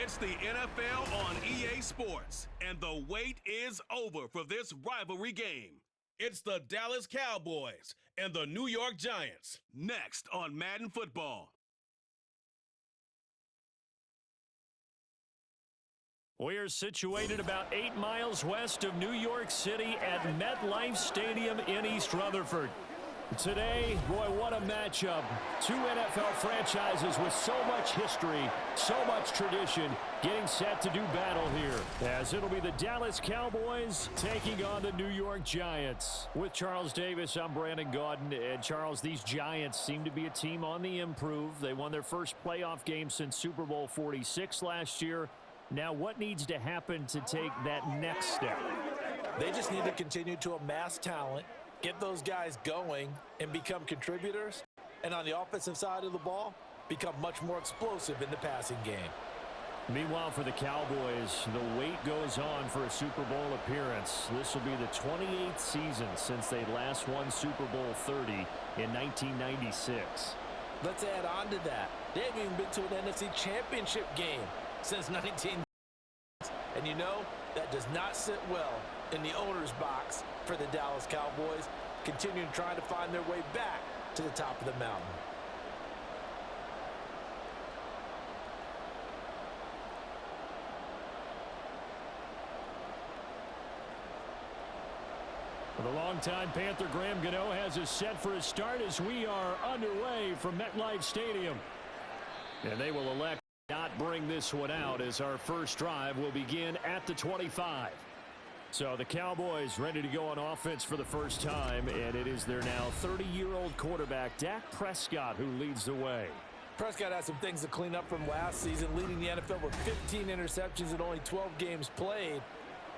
It's the NFL on EA Sports, and the wait is over for this rivalry game. It's the Dallas Cowboys and the New York Giants, next on Madden Football. We're situated about 8 miles west of New York City at MetLife Stadium in East Rutherford. Today, boy, what a matchup. Two NFL franchises with so much history, so much tradition, getting set to do battle here. As it'll be the Dallas Cowboys taking on the New York Giants. With Charles Davis, I'm Brandon Gaudin. And Charles, these Giants seem to be a team on the improve. They won their first playoff game since Super Bowl 46 last year. Now, what needs to happen to take that next step? They just need to continue to amass talent, get those guys going, and become contributors. And on the offensive side of the ball, become much more explosive in the passing game. Meanwhile, for the Cowboys, the wait goes on for a Super Bowl appearance. This will be the 28th season since they last won Super Bowl 30 in 1996. Let's add on to that. They haven't even been to an NFC Championship game since 19. And you know, that does not sit well in the owner's box for the Dallas Cowboys, continuing trying to find their way back to the top of the mountain. For the longtime Panther, Graham Gano has us set for a start as we are underway from MetLife Stadium. And they will elect not bring this one out as our first drive will begin at the 25. So the Cowboys ready to go on offense for the first time, and it is their now 30-year-old quarterback, Dak Prescott, who leads the way. Prescott has some things to clean up from last season, leading the NFL with 15 interceptions and only 12 games played.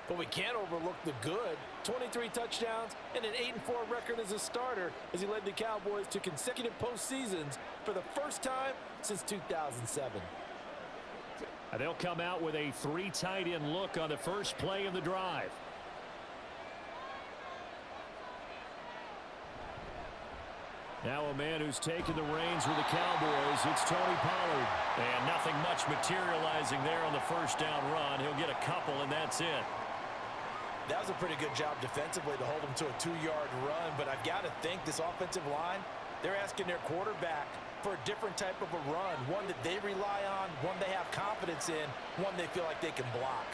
But we can't overlook the good. 23 touchdowns and an 8-4 record as a starter as he led the Cowboys to consecutive postseasons for the first time since 2007. They'll come out with a 3 tight end look on the first play of the drive. Now a man who's taken the reins with the Cowboys, it's Tony Pollard. And nothing much materializing there on the first down run. He'll get a couple, and that's it. That was a pretty good job defensively to hold him to a 2-yard run, but I've got to think this offensive line, they're asking their quarterback for a different type of a run, one that they rely on, one they have confidence in, one they feel like they can block.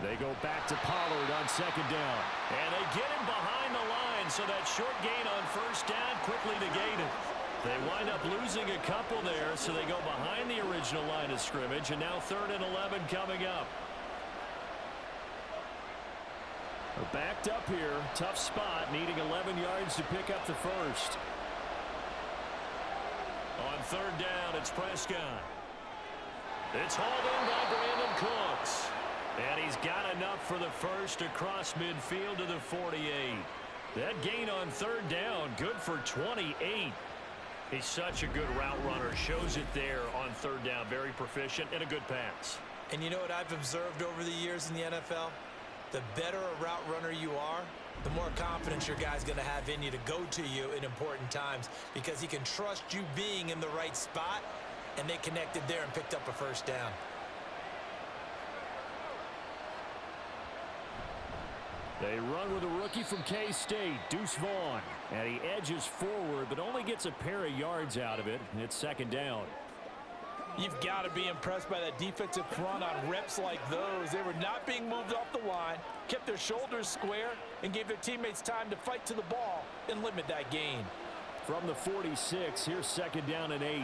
They go back to Pollard on second down. And they get him behind the line, so that short gain on first down quickly negated. They wind up losing a couple there, so they go behind the original line of scrimmage, and now 3rd and 11 coming up. They're backed up here. Tough spot, needing 11 yards to pick up the first. On 3rd down, it's Prescott. It's hauled in by Brandon Cooks. And he's got enough for the first across midfield to the 48. That gain on 3rd down, good for 28. He's such a good route runner. Shows it there on 3rd down. Very proficient and a good pass. And you know what I've observed over the years in the NFL? The better a route runner you are, the more confidence your guy's going to have in you to go to you in important times because he can trust you being in the right spot, and they connected there and picked up a first down. They run with a rookie from K-State, Deuce Vaughn. And he edges forward, but only gets a pair of yards out of it. It's 2nd down. You've got to be impressed by that defensive front on reps like those. They were not being moved off the line, kept their shoulders square, and gave their teammates time to fight to the ball and limit that gain. From the 46, here's 2nd down and 8.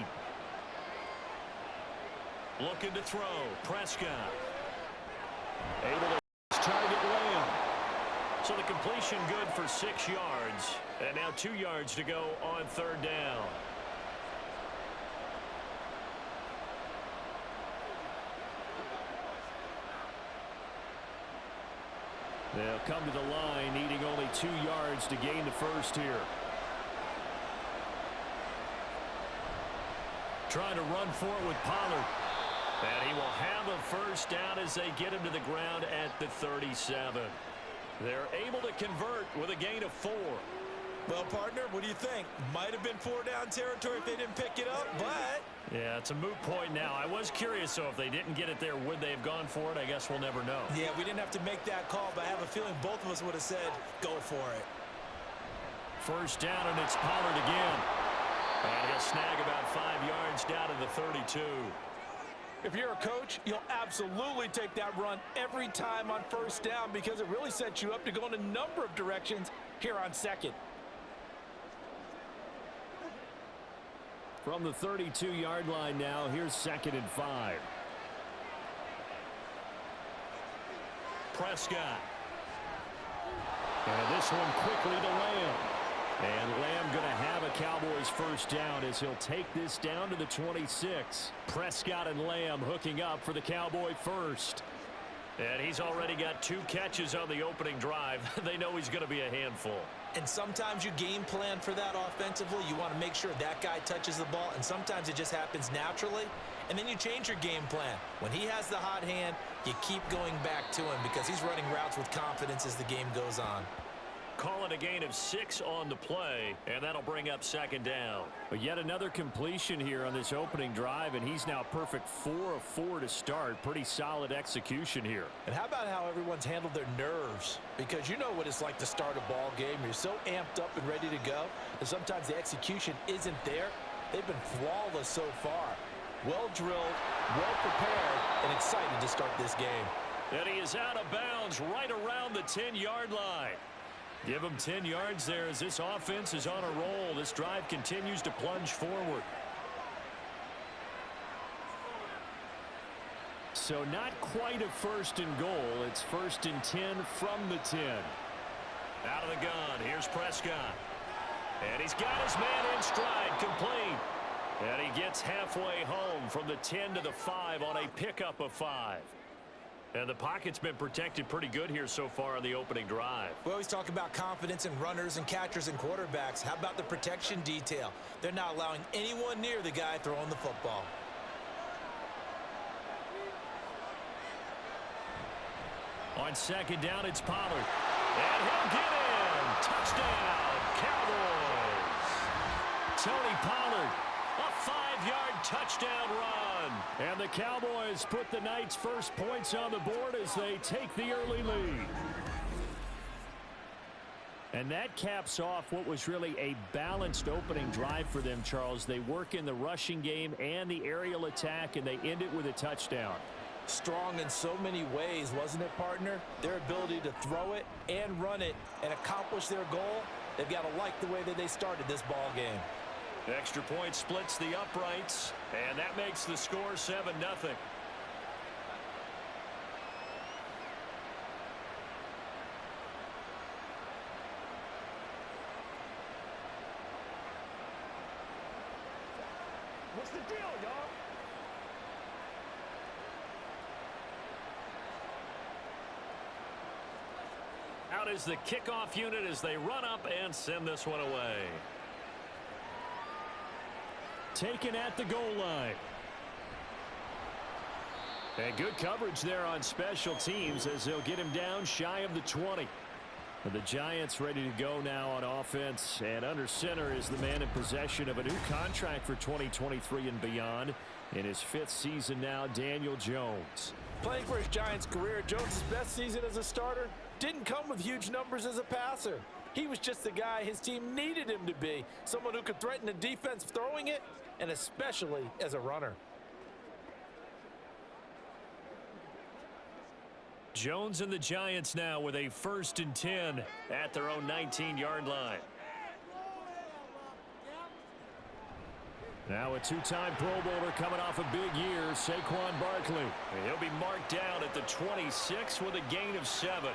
Looking to throw, Prescott. Able to target Lamb. So the completion good for 6 yards. And now 2 yards to go on 3rd down. They'll come to the line, needing only 2 yards to gain the first here. Trying to run for it with Pollard. And he will have a first down as they get him to the ground at the 37. They're able to convert with a gain of 4. Well, partner, what do you think? Might have been 4-down territory if they didn't pick it up, but Yeah, it's a moot point now. I was curious, so if they didn't get it there, would they have gone for it? I guess we'll never know. Yeah, we didn't have to make that call, but I have a feeling both of us would have said, go for it. First down, and it's Pollard again. And he'll snag about 5 yards down to the 32. If you're a coach, you'll absolutely take that run every time on first down because it really sets you up to go in a number of directions here on second. From the 32-yard line now, here's 2nd and 5. Prescott. And this one quickly to Lamb. And Lamb going to have a Cowboys first down as he'll take this down to the 26. Prescott and Lamb hooking up for the Cowboy first. And he's already got 2 catches on the opening drive. They know he's going to be a handful. And sometimes you game plan for that offensively. You want to make sure that guy touches the ball, and sometimes it just happens naturally. And then you change your game plan. When he has the hot hand, you keep going back to him because he's running routes with confidence as the game goes on. Call it a gain of 6 on the play, and that'll bring up 2nd down. But yet another completion here on this opening drive, and he's now perfect 4 of 4 to start. Pretty solid execution here. And how about how everyone's handled their nerves? Because you know what it's like to start a ball game. You're so amped up and ready to go, and sometimes the execution isn't there. They've been flawless so far. Well drilled, well prepared, and excited to start this game. And he is out of bounds right around the 10-yard line. Give him 10 yards there as this offense is on a roll. This drive continues to plunge forward. So not quite a 1st and goal. It's 1st and 10 from the 10. Out of the gun, here's Prescott. And he's got his man in stride, complete. And he gets halfway home from the 10 to the 5 on a pickup of 5. And the pocket's been protected pretty good here so far on the opening drive. We always talk about confidence in runners and catchers and quarterbacks. How about the protection detail? They're not allowing anyone near the guy throwing the football. On 2nd down, it's Pollard. And he'll get in. Touchdown, Cowboys. Tony Pollard, a 5-yard touchdown run. And the Cowboys put the night's first points on the board as they take the early lead. And that caps off what was really a balanced opening drive for them, Charles. They work in the rushing game and the aerial attack, and they end it with a touchdown. Strong in so many ways, wasn't it, partner? Their ability to throw it and run it and accomplish their goal, they've got to like the way that they started this ball game. Extra point splits the uprights, and that makes the score 7-0. What's the deal, y'all? Out is the kickoff unit as they run up and send this one away. Taken at the goal line. And good coverage there on special teams as they'll get him down shy of the 20. And the Giants ready to go now on offense. And under center is the man in possession of a new contract for 2023 and beyond. In his 5th season now, Daniel Jones. Playing for his Giants career, Jones' best season as a starter didn't come with huge numbers as a passer. He was just the guy his team needed him to be, someone who could threaten the defense throwing it, and especially as a runner. Jones and the Giants now with a 1st and 10 at their own 19-yard line. Now a 2-time Pro Bowler coming off a big year, Saquon Barkley. And he'll be marked down at the 26 with a gain of 7.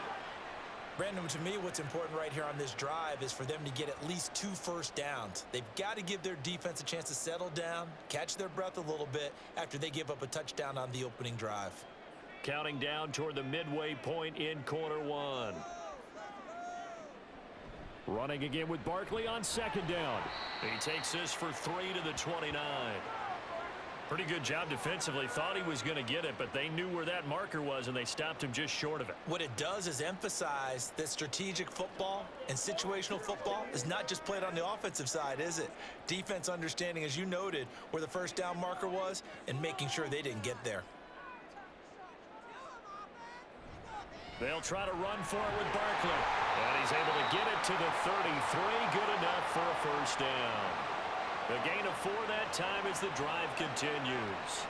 Brandon, to me, what's important right here on this drive is for them to get at least 2 first downs. They've got to give their defense a chance to settle down, catch their breath a little bit after they give up a touchdown on the opening drive. Counting down toward the midway point in quarter 1. Running again with Barkley on 2nd down. He takes this for 3 to the 29. Pretty good job defensively. Thought he was going to get it, but they knew where that marker was, and they stopped him just short of it. What it does is emphasize that strategic football and situational football is not just played on the offensive side, is it? Defense understanding, as you noted, where the first down marker was and making sure they didn't get there. They'll try to run for it with Barkley. And he's able to get it to the 33. Good enough for a first down. The gain of 4 that time as the drive continues.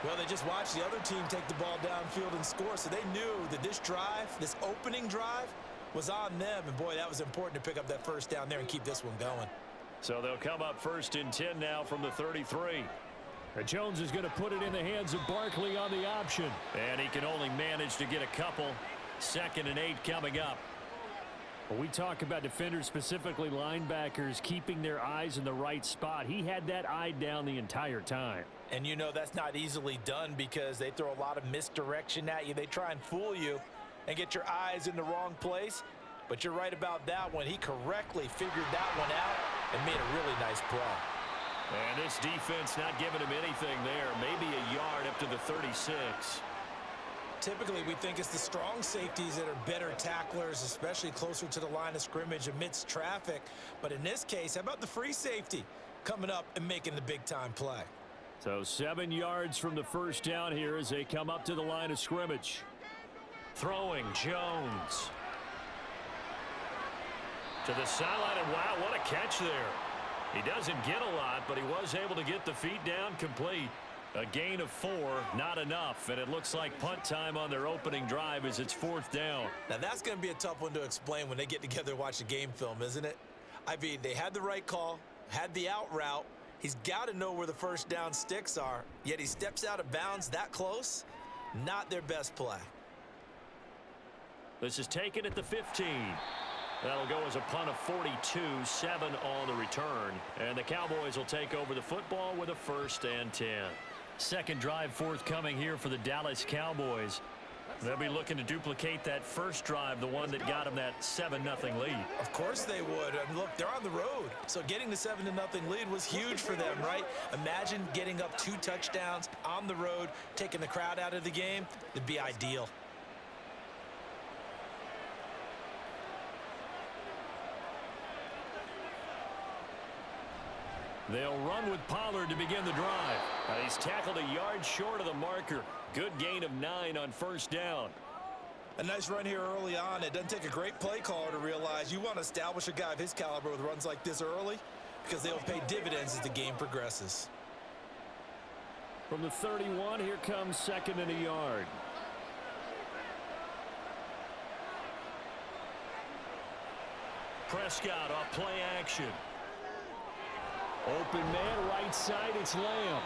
Well, they just watched the other team take the ball downfield and score, so they knew that this drive, this opening drive, was on them. And, boy, that was important to pick up that first down there and keep this one going. So they'll come up 1st and 10 now from the 33. Jones is going to put it in the hands of Barkley on the option. And he can only manage to get a couple. 2nd and 8 coming up. When we talk about defenders, specifically linebackers, keeping their eyes in the right spot, he had that eye down the entire time. And you know that's not easily done because they throw a lot of misdirection at you. They try and fool you and get your eyes in the wrong place. But you're right about that one. He correctly figured that one out and made a really nice play. And this defense not giving him anything there. Maybe a yard up to the 36. Typically, we think it's the strong safeties that are better tacklers, especially closer to the line of scrimmage amidst traffic. But in this case, how about the free safety coming up and making the big-time play? So 7 yards from the first down here as they come up to the line of scrimmage. Throwing Jones. To the sideline, and wow, what a catch there. He doesn't get a lot, but he was able to get the feet down complete. A gain of 4, not enough, and it looks like punt time on their opening drive as it's 4th down. Now, that's going to be a tough one to explain when they get together and watch the game film, isn't it? I mean, they had the right call, had the out route. He's got to know where the first down sticks are, yet he steps out of bounds that close. Not their best play. This is taken at the 15. That'll go as a punt of 42, 7 on the return. And the Cowboys will take over the football with a 1st and 10. Second drive forthcoming here for the Dallas Cowboys. They'll be looking to duplicate that first drive, the one that got them that 7-0 lead. Of course they would. I mean, look, they're on the road. So getting the 7-0 lead was huge for them, right? Imagine getting up 2 touchdowns on the road, taking the crowd out of the game. It'd be ideal. They'll run with Pollard to begin the drive. He's tackled a yard short of the marker. Good gain of 9 on first down. A nice run here early on. It doesn't take a great play caller to realize you want to establish a guy of his caliber with runs like this early because they'll pay dividends as the game progresses. From the 31, here comes 2nd and a yard. Prescott off play action. Open man, right side, it's Lamb.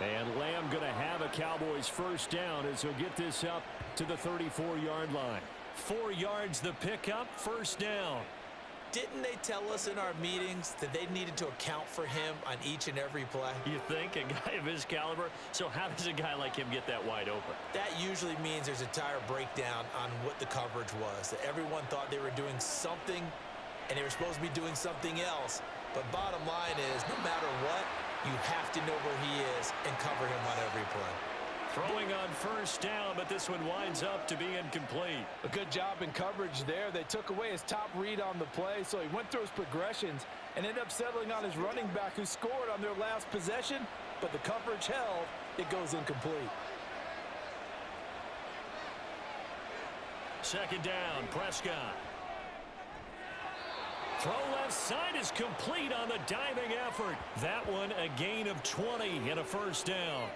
And Lamb going to have a Cowboys first down as he'll get this up to the 34-yard line. 4 yards the pickup, first down. Didn't they tell us in our meetings that they needed to account for him on each and every play? You think? A guy of his caliber? So how does a guy like him get that wide open? That usually means there's a entire breakdown on what the coverage was. That everyone thought they were doing something, and they were supposed to be doing something else. But bottom line is, no matter what, you have to know where he is and cover him on every play. Throwing on first down, but this one winds up to be incomplete. A good job in coverage there. They took away his top read on the play, so he went through his progressions and ended up settling on his running back who scored on their last possession, but the coverage held. It goes incomplete. Second down, Prescott. Throw left side is complete on the diving effort. That one a gain of 20 and a first down.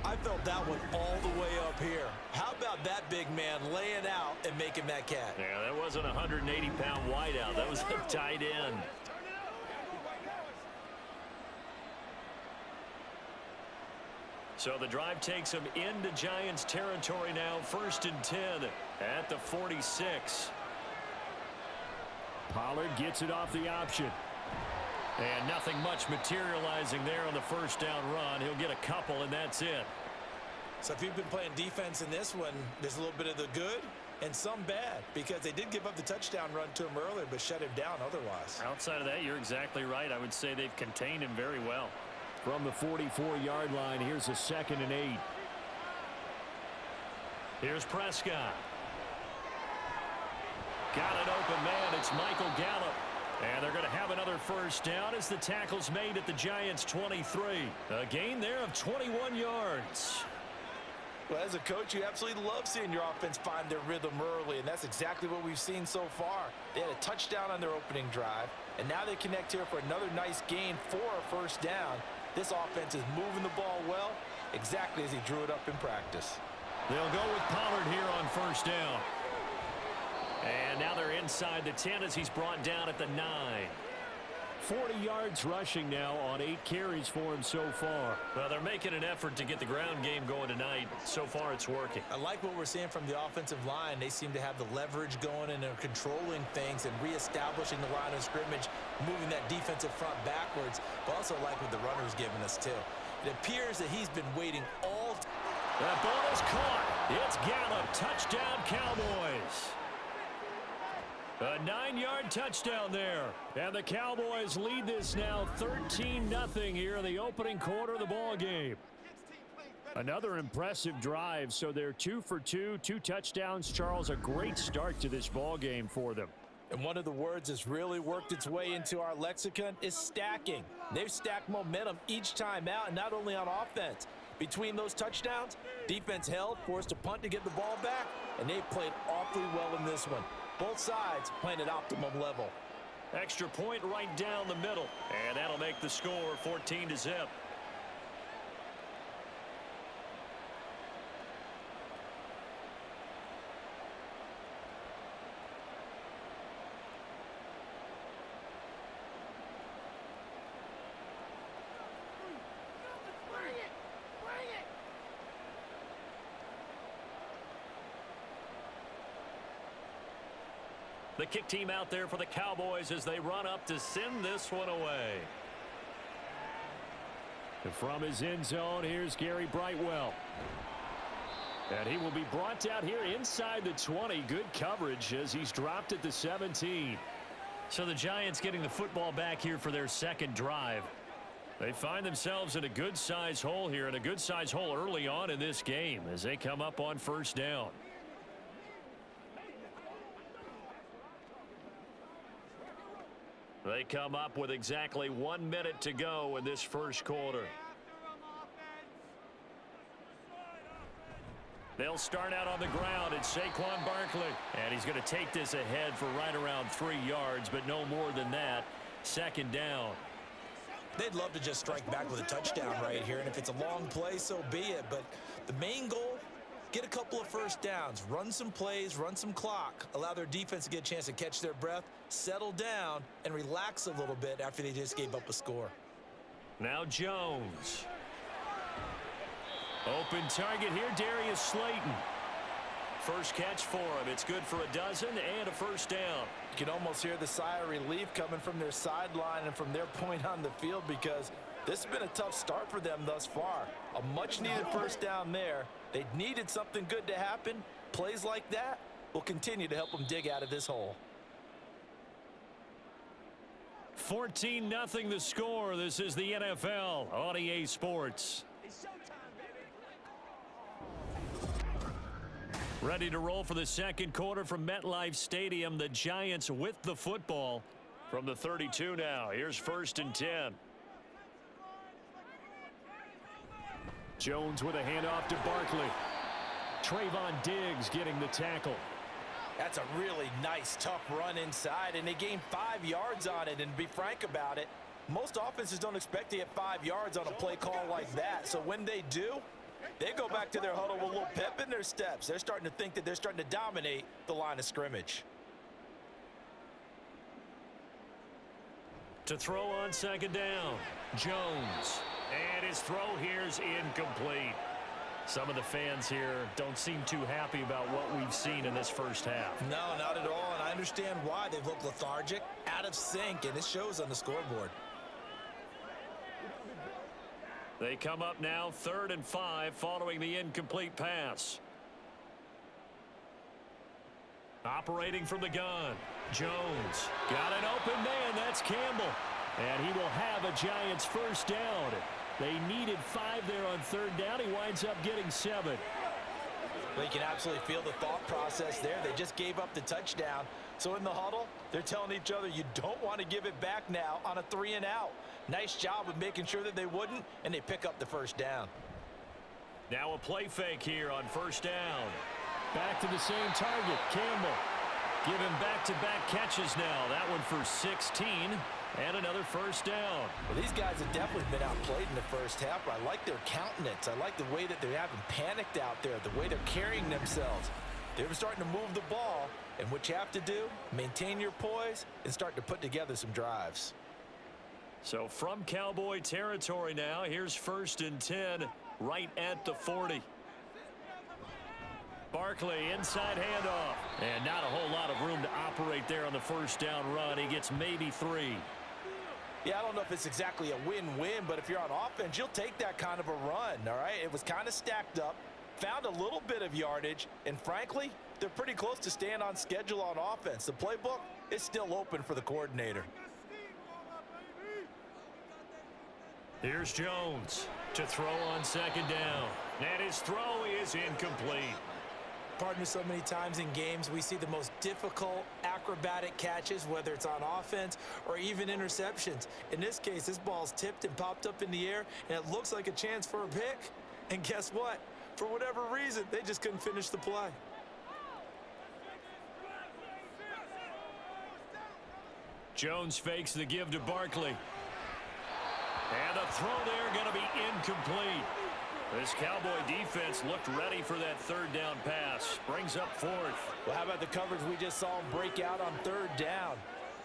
I felt that one all the way up here. How about that big man laying out and making that catch? Yeah, that wasn't a 180-pound wideout. That was a tight end. So the drive takes them into Giants territory now. 1st and 10 at the 46. Pollard gets it off the option. And nothing much materializing there on the first down run. He'll get a couple, and that's it. So if you've been playing defense in this one, there's a little bit of the good and some bad, because they did give up the touchdown run to him earlier, but shut him down otherwise. Outside of that, you're exactly right. I would say they've contained him very well. from the 44-yard line. Here's a 2nd and 8. Here's Prescott. Got an open man. It's Michael Gallup. And they're going to have another first down as the tackle's made at the Giants' 23. A gain there of 21 yards. Well, as a coach, you absolutely love seeing your offense find their rhythm early, and that's exactly what we've seen so far. They had a touchdown on their opening drive, and now they connect here for another nice gain for a first down. This offense is moving the ball well, exactly as he drew it up in practice. They'll go with Pollard here on first down. And now they're inside the 10 as he's brought down at the 9. 40 yards rushing now on 8 carries for him so far. Well, they're making an effort to get the ground game going tonight. So far, it's working. I like what we're seeing from the offensive line. They seem to have the leverage going, and they're controlling things and reestablishing the line of scrimmage, moving that defensive front backwards. But also like what the runner's giving us, too. It appears that he's been waiting all time. That ball is caught. It's Gallup. Touchdown, Cowboys. A 9-yard touchdown there. And the Cowboys lead this now 13-0 here in the opening quarter of the ball game. Another impressive drive. So they're 2 for 2, 2 touchdowns. Charles, a great start to this ball game for them. And one of the words that's really worked its way into our lexicon is stacking. They've stacked momentum each time out, and not only on offense. Between those touchdowns, defense held, forced a punt to get the ball back, and they played awfully well in this one. Both sides playing at optimum level. Extra point right down the middle. And that'll make the score 14-0. The kick team out there for the Cowboys as they run up to send this one away. And from his end zone, here's Gary Brightwell. And he will be brought down here inside the 20. Good coverage as he's dropped at the 17. So the Giants getting the football back here for their second drive. They find themselves in a good-sized hole here, and a good-sized hole early on in this game as they come up on first down. They come up with exactly 1 minute to go in this first quarter. They'll start out on the ground. It's Saquon Barkley. And he's going to take this ahead for right around 3 yards, but no more than that. Second down. They'd love to just strike back with a touchdown right here, and if it's a long play, so be it. But the main goal, get a couple of first downs, run some plays, run some clock, allow their defense to get a chance to catch their breath, settle down, and relax a little bit after they just gave up a score. Now Jones. Open target here, Darius Slayton. First catch for him. It's good for a dozen and a first down. You can almost hear the sigh of relief coming from their sideline and from their point on the field, because this has been a tough start for them thus far. A much-needed first down there. They needed something good to happen. Plays like that will continue to help them dig out of this hole. 14-0 the score. This is the NFL on EA Sports. Ready to roll for the second quarter from MetLife Stadium. The Giants with the football from the 32 now. Here's 1st and 10. Jones with a handoff to Barkley. Trayvon Diggs getting the tackle. That's a really nice, tough run inside, and they gained 5 yards on it. And to be frank about it, most offenses don't expect to get 5 yards on a play call like that. So when they do, they go back to their huddle with a little pep in their steps. They're starting to think that they're starting to dominate the line of scrimmage. To throw on second down, Jones. And his throw here's incomplete. Some of the fans here don't seem too happy about what we've seen in this first half. No, not at all, and I understand why. They've looked lethargic, out of sync, and it shows on the scoreboard. They come up now 3rd and 5 following the incomplete pass. Operating from the gun, Jones. Got an open man, that's Campbell. And he will have a Giants first down. They needed 5 there on 3rd down. He winds up getting 7. Well, you can absolutely feel the thought process there. They just gave up the touchdown. So in the huddle, they're telling each other, you don't want to give it back now on a 3-and-out. Nice job of making sure that they wouldn't, and they pick up the 1st down. Now a play fake here on 1st down. Back to the same target, Campbell. Give him back-to-back catches now. That one for 16, and another 1st down. Well, these guys have definitely been outplayed in the 1st half, but I like their countenance. I like the way that they haven't panicked out there, the way they're carrying themselves. They're starting to move the ball, and what you have to do, maintain your poise and start to put together some drives. So from Cowboy territory now, here's 1st and 10 right at the 40. Barkley, inside handoff. And not a whole lot of room to operate there on the 1st down run. He gets maybe 3. Yeah, I don't know if it's exactly a win-win, but if you're on offense, you'll take that kind of a run, all right? It was kind of stacked up, found a little bit of yardage, and frankly, they're pretty close to staying on schedule on offense. The playbook is still open for the coordinator. Here's Jones to throw on 2nd down. And his throw is incomplete. Partner, so many times in games we see the most difficult acrobatic catches, whether it's on offense or even interceptions. In this case, this ball's tipped and popped up in the air, and it looks like a chance for a pick. And guess what? For whatever reason, they just couldn't finish the play. Jones fakes the give to Barkley. And the throw there going to be incomplete. This Cowboy defense looked ready for that 3rd down pass. Brings up 4th. Well, how about the coverage we just saw him break out on 3rd down?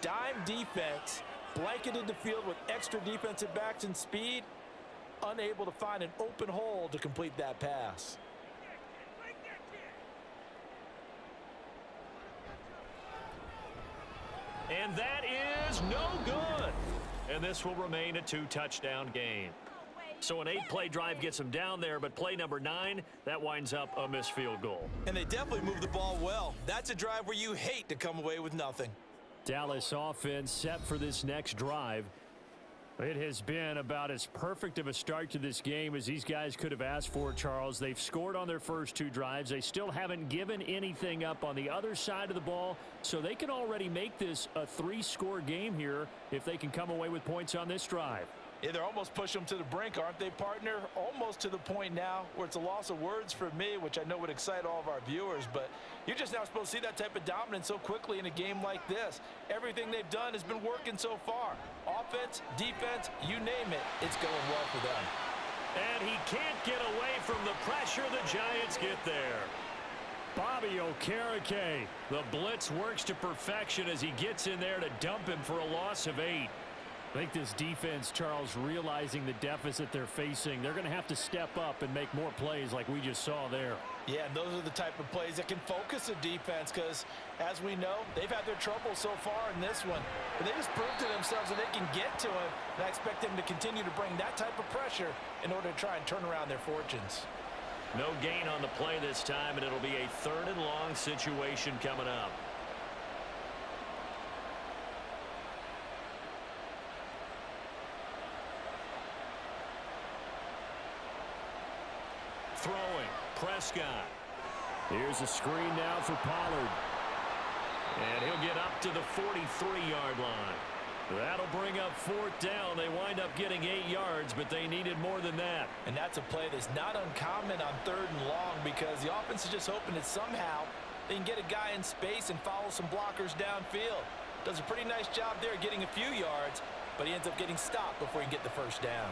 Dime defense, blanketed the field with extra defensive backs and speed, unable to find an open hole to complete that pass. And that is no good. And this will remain a 2-touchdown game. So an 8-play drive gets them down there, but play number 9, that winds up a missed field goal. And they definitely moved the ball well. That's a drive where you hate to come away with nothing. Dallas offense set for this next drive. It has been about as perfect of a start to this game as these guys could have asked for, Charles. They've scored on their first 2 drives. They still haven't given anything up on the other side of the ball, so they can already make this a 3-score game here if they can come away with points on this drive. Yeah, they're almost pushing them to the brink, aren't they, partner? Almost to the point now where it's a loss of words for me, which I know would excite all of our viewers, but you're just now supposed to see that type of dominance so quickly in a game like this. Everything they've done has been working so far. Offense, defense, you name it, it's going well for them. And he can't get away from the pressure. The Giants get there. Bobby Okereke. The blitz works to perfection as he gets in there to dump him for a loss of 8. I think this defense, Charles, realizing the deficit they're facing, they're going to have to step up and make more plays like we just saw there. Yeah, and those are the type of plays that can focus a defense because, as we know, they've had their trouble so far in this one. But they just proved to themselves that they can get to him, and I expect them to continue to bring that type of pressure in order to try and turn around their fortunes. No gain on the play this time, and it'll be a 3rd and long situation coming up. Throwing, Prescott. Here's a screen now for Pollard. And he'll get up to the 43-yard line. That'll bring up 4th down. They wind up getting 8 yards, but they needed more than that. And that's a play that's not uncommon on 3rd and long because the offense is just hoping that somehow they can get a guy in space and follow some blockers downfield. Does a pretty nice job there getting a few yards, but he ends up getting stopped before he can get the 1st down.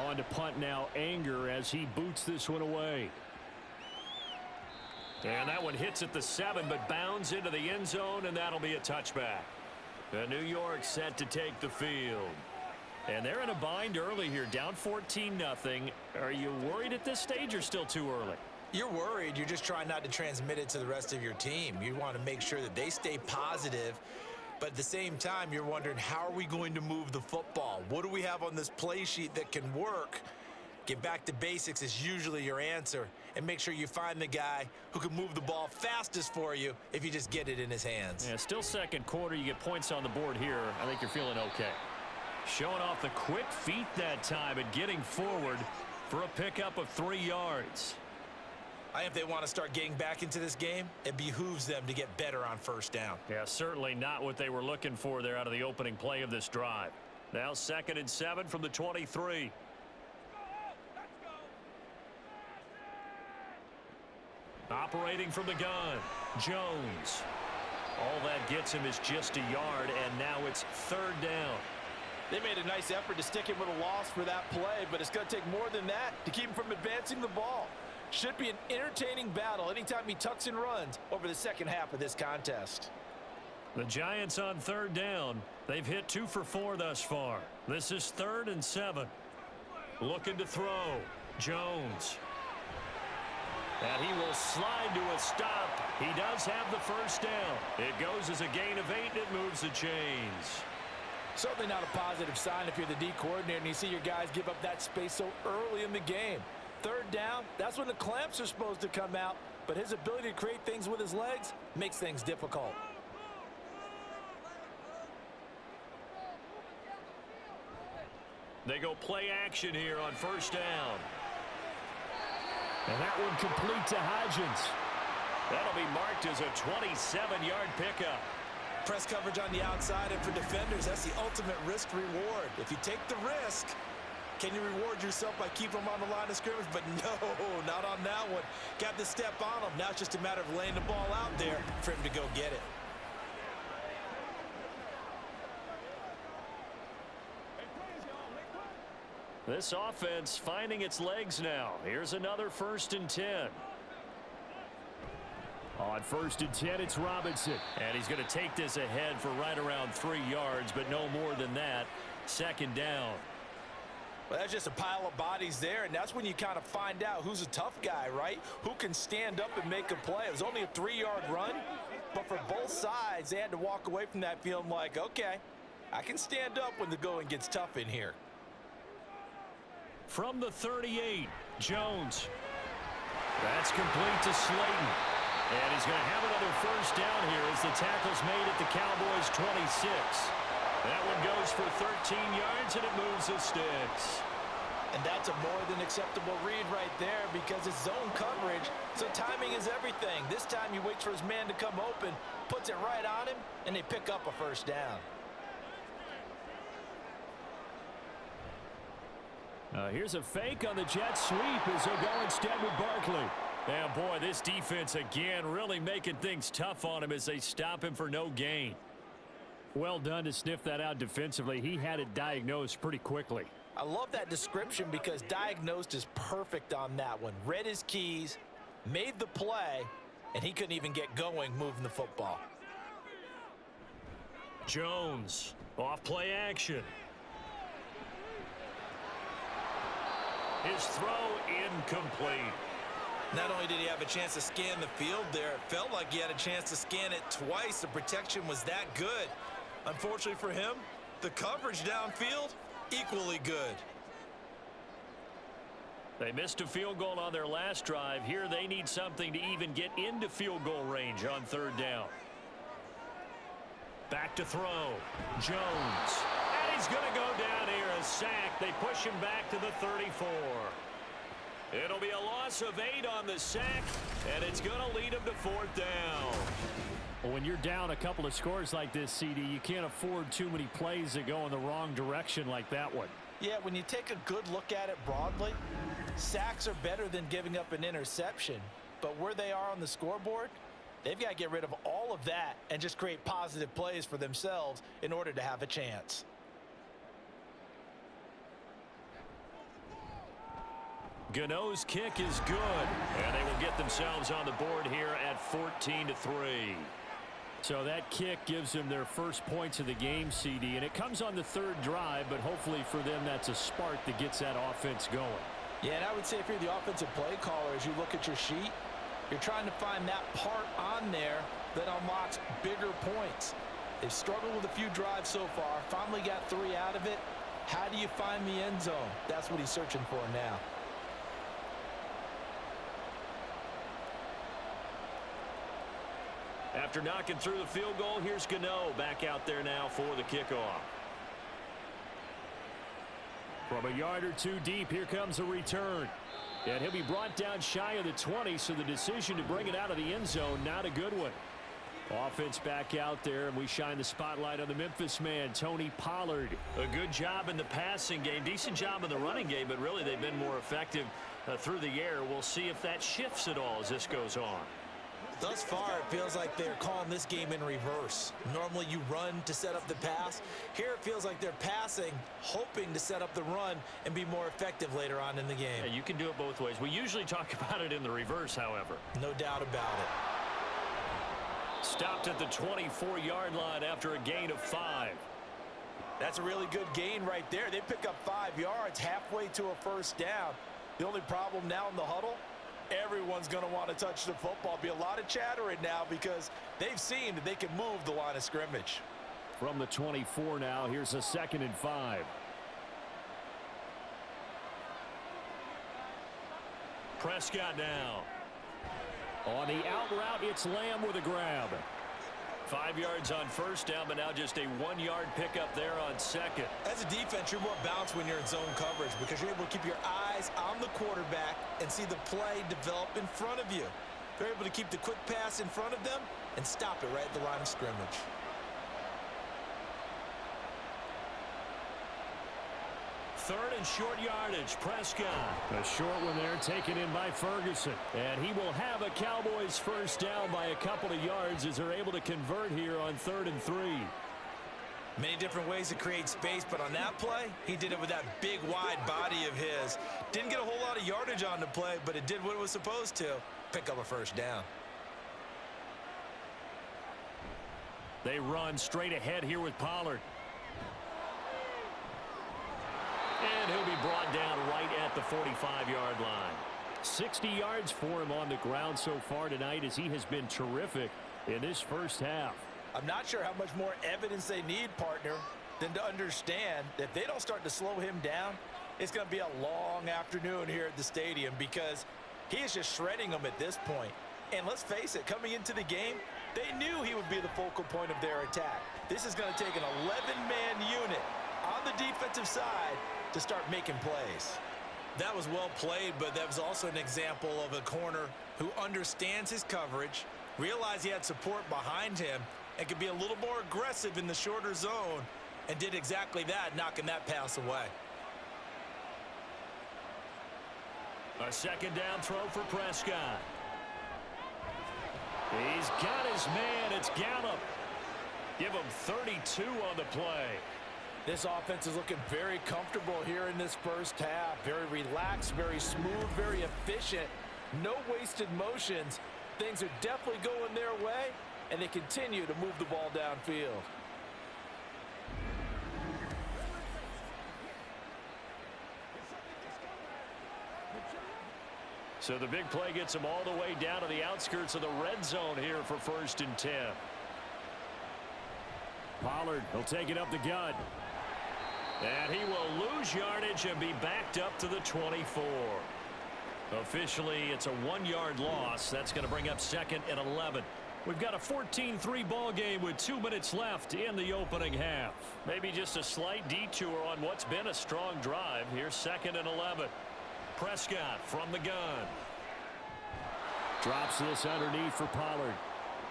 On to punt now, Anger, as he boots this one away. And that one hits at the 7, but bounds into the end zone, and that'll be a touchback. The New York set to take the field. And they're in a bind early here, down 14-0. Are you worried at this stage or still too early? You're worried. You're just trying not to transmit it to the rest of your team. You want to make sure that they stay positive. But at the same time, you're wondering, how are we going to move the football? What do we have on this play sheet that can work? Get back to basics is usually your answer. And make sure you find the guy who can move the ball fastest for you if you just get it in his hands. Yeah, still 2nd quarter. You get points on the board here. I think you're feeling okay. Showing off the quick feet that time and getting forward for a pickup of 3 yards. If they want to start getting back into this game, it behooves them to get better on first down. Yeah, certainly not what they were looking for there out of the opening play of this drive. Now 2nd and 7 from the 23. Operating from the gun, Jones. All that gets him is just a yard, and now it's 3rd down. They made a nice effort to stick him with a loss for that play, but it's going to take more than that to keep him from advancing the ball. Should be an entertaining battle anytime he tucks and runs over the second half of this contest. The Giants on 3rd down. They've hit 2 for 4 thus far. This is 3rd and 7. Looking to throw. Jones. And he will slide to a stop. He does have the first down. It goes as a gain of 8, and it moves the chains. Certainly not a positive sign if you're the D coordinator and you see your guys give up that space so early in the game. 3rd down, that's when the clamps are supposed to come out, but his ability to create things with his legs makes things difficult. They go play action here on 1st down. And that one complete to Hodgins. That'll be marked as a 27-yard pickup. Press coverage on the outside, and for defenders, that's the ultimate risk reward. If you take the risk, can you reward yourself by keeping them on the line of scrimmage? But no, not on that one. Got the step on him. Now it's just a matter of laying the ball out there for him to go get it. This offense finding its legs now. Here's another 1st and 10. On 1st and 10, it's Robinson. And he's going to take this ahead for right around 3 yards, but no more than that. 2nd down. Well, that's just a pile of bodies there, and that's when you kind of find out who's a tough guy, right? Who can stand up and make a play. It was only a 3-yard run, but for both sides, they had to walk away from that feeling like, okay, I can stand up when the going gets tough in here. From the 38, Jones. That's complete to Slayton. And he's going to have another first down here as the tackle's made at the Cowboys' 26. That one goes for 13 yards, and it moves the sticks. And that's a more than acceptable read right there because it's zone coverage, so timing is everything. This time he waits for his man to come open, puts it right on him, and they pick up a first down. Here's a fake on the jet sweep as he'll go instead with Barkley. And boy, this defense again really making things tough on him as they stop him for no gain. Well done to sniff that out defensively. He had it diagnosed pretty quickly. I love that description because diagnosed is perfect on that one. Read his keys, made the play, and he couldn't even get going moving the football. Jones, off play action. His throw incomplete. Not only did he have a chance to scan the field there, it felt like he had a chance to scan it twice. The protection was that good. Unfortunately for him, the coverage downfield, equally good. They missed a field goal on their last drive. Here they need something to even get into field goal range on 3rd down. Back to throw. Jones. And he's going to go down here, a sack. They push him back to the 34. It'll be a loss of 8 on the sack, and it's going to lead him to 4th down. When you're down a couple of scores like this, CD, you can't afford too many plays that go in the wrong direction like that one. Yeah, when you take a good look at it broadly, sacks are better than giving up an interception. But where they are on the scoreboard, they've got to get rid of all of that and just create positive plays for themselves in order to have a chance. Gano's kick is good, and they will get themselves on the board here at 14-3. So that kick gives them their first points of the game, CD, and it comes on the 3rd drive, but hopefully for them that's a spark that gets that offense going. Yeah, and I would say if you're the offensive play caller, as you look at your sheet, you're trying to find that part on there that unlocks bigger points. They've struggled with a few drives so far, finally got 3 out of it. How do you find the end zone? That's what he's searching for now. After knocking through the field goal, here's Gano back out there now for the kickoff. From a yard or two deep, here comes a return. And he'll be brought down shy of the 20, so the decision to bring it out of the end zone, not a good one. Offense back out there, and we shine the spotlight on the Memphis man, Tony Pollard. A good job in the passing game, decent job in the running game, but really they've been more effective through the air. We'll see if that shifts at all as this goes on. Thus far, it feels like they're calling this game in reverse. Normally you run to set up the pass. Here it feels like they're passing, hoping to set up the run and be more effective later on in the game. Yeah, you can do it both ways. We usually talk about it in the reverse, however. No doubt about it. Stopped at the 24-yard line after a gain of 5. That's a really good gain right there. They pick up 5 yards halfway to a first down. The only problem now in the huddle, everyone's going to want to touch the football. Be a lot of chattering now because they've seen that they can move the line of scrimmage. From the 24 now, here's a 2nd and 5. Prescott now. On the out route, it's Lamb with a grab. 5 yards on first down, but now just a 1-yard pickup there on second. As a defense, you're more balanced when you're in zone coverage because you're able to keep your eyes on the quarterback and see the play develop in front of you. They're able to keep the quick pass in front of them and stop it right at the line of scrimmage. Third and short yardage, Prescott. A short one there taken in by Ferguson. And he will have a Cowboys first down by a couple of yards as they're able to convert here on 3rd and 3. Many different ways to create space, but on that play, he did it with that big, wide body of his. Didn't get a whole lot of yardage on the play, but it did what it was supposed to, pick up a first down. They run straight ahead here with Pollard. And he'll be brought down right at the 45-yard line. 60 yards for him on the ground so far tonight as he has been terrific in this first half. I'm not sure how much more evidence they need, partner, than to understand that if they don't start to slow him down, it's going to be a long afternoon here at the stadium because he is just shredding them at this point. And let's face it, coming into the game, they knew he would be the focal point of their attack. This is going to take an 11-man unit on the defensive side to start making plays. That was well played, but that was also an example of a corner who understands his coverage, realized he had support behind him, and could be a little more aggressive in the shorter zone, and did exactly that, knocking that pass away. A 2nd down throw for Prescott. He's got his man. It's Gallup. Give him 32 on the play. This offense is looking very comfortable here in this first half. Very relaxed, very smooth, very efficient. No wasted motions. Things are definitely going their way, and they continue to move the ball downfield. So the big play gets him all the way down to the outskirts of the red zone here for 1st and 10. Pollard will take it up the gut. And he will lose yardage and be backed up to the 24. Officially, it's a 1-yard loss. That's going to bring up 2nd and 11. We've got a 14-3 ball game with 2 minutes left in the opening half. Maybe just a slight detour on what's been a strong drive. Here's 2nd and 11. Prescott from the gun. Drops this underneath for Pollard.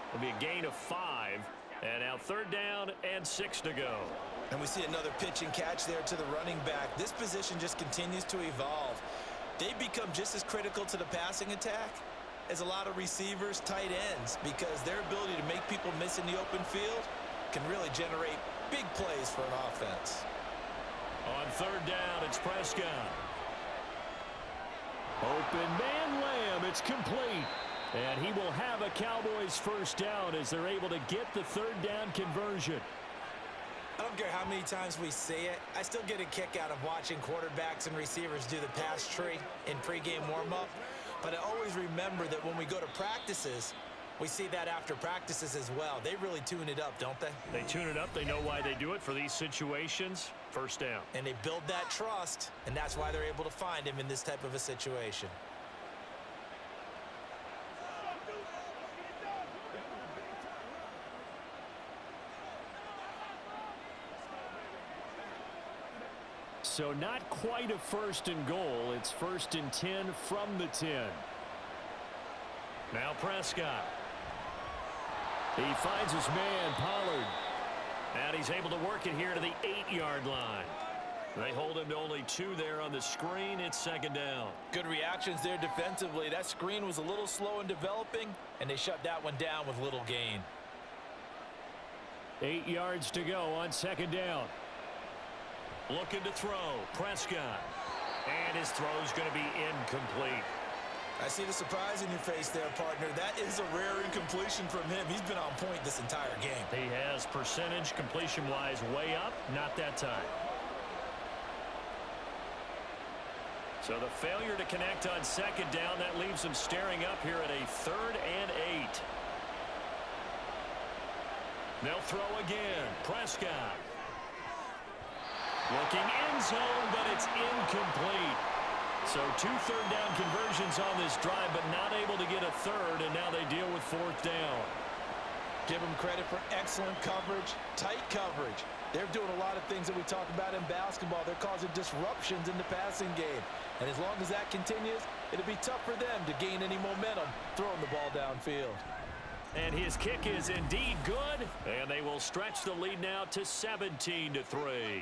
It'll be a gain of 5. And now 3rd down and 6 to go. And we see another pitch and catch there to the running back. This position just continues to evolve. They become just as critical to the passing attack as a lot of receivers, tight ends, because their ability to make people miss in the open field can really generate big plays for an offense. On 3rd down, it's Prescott. Open man Lamb. It's complete. And he will have a Cowboys first down as they're able to get the 3rd down conversion. I don't care how many times we see it. I still get a kick out of watching quarterbacks and receivers do the pass tree in pregame warm-up. But I always remember that when we go to practices, we see that after practices as well. They really tune it up, don't they? They tune it up. They know why they do it for these situations. First down. And they build that trust, and that's why they're able to find him in this type of a situation. so not quite a 1st and goal. It's 1st and 10 from the 10. Now Prescott. He finds his man, Pollard. And he's able to work it here to the 8-yard line. They hold him to only 2 there on the screen. It's 2nd down. Good reactions there defensively. That screen was a little slow in developing, and they shut that one down with little gain. 8 yards to go on 2nd down. Looking to throw. Prescott. And his throw's going to be incomplete. I see the surprise in your face there, partner. That is a rare incompletion from him. He's been on point this entire game. He has percentage completion-wise way up. Not that time. So the failure to connect on 2nd down, that leaves him staring up here at a 3rd and 8. They'll throw again. Prescott. Looking end zone, but it's incomplete. So 2 third-down conversions on this drive, but not able to get a 3rd, and now they deal with 4th down. Give them credit for excellent coverage, tight coverage. They're doing a lot of things that we talk about in basketball. They're causing disruptions in the passing game. And as long as that continues, it'll be tough for them to gain any momentum throwing the ball downfield. And his kick is indeed good, and they will stretch the lead now to 17-3.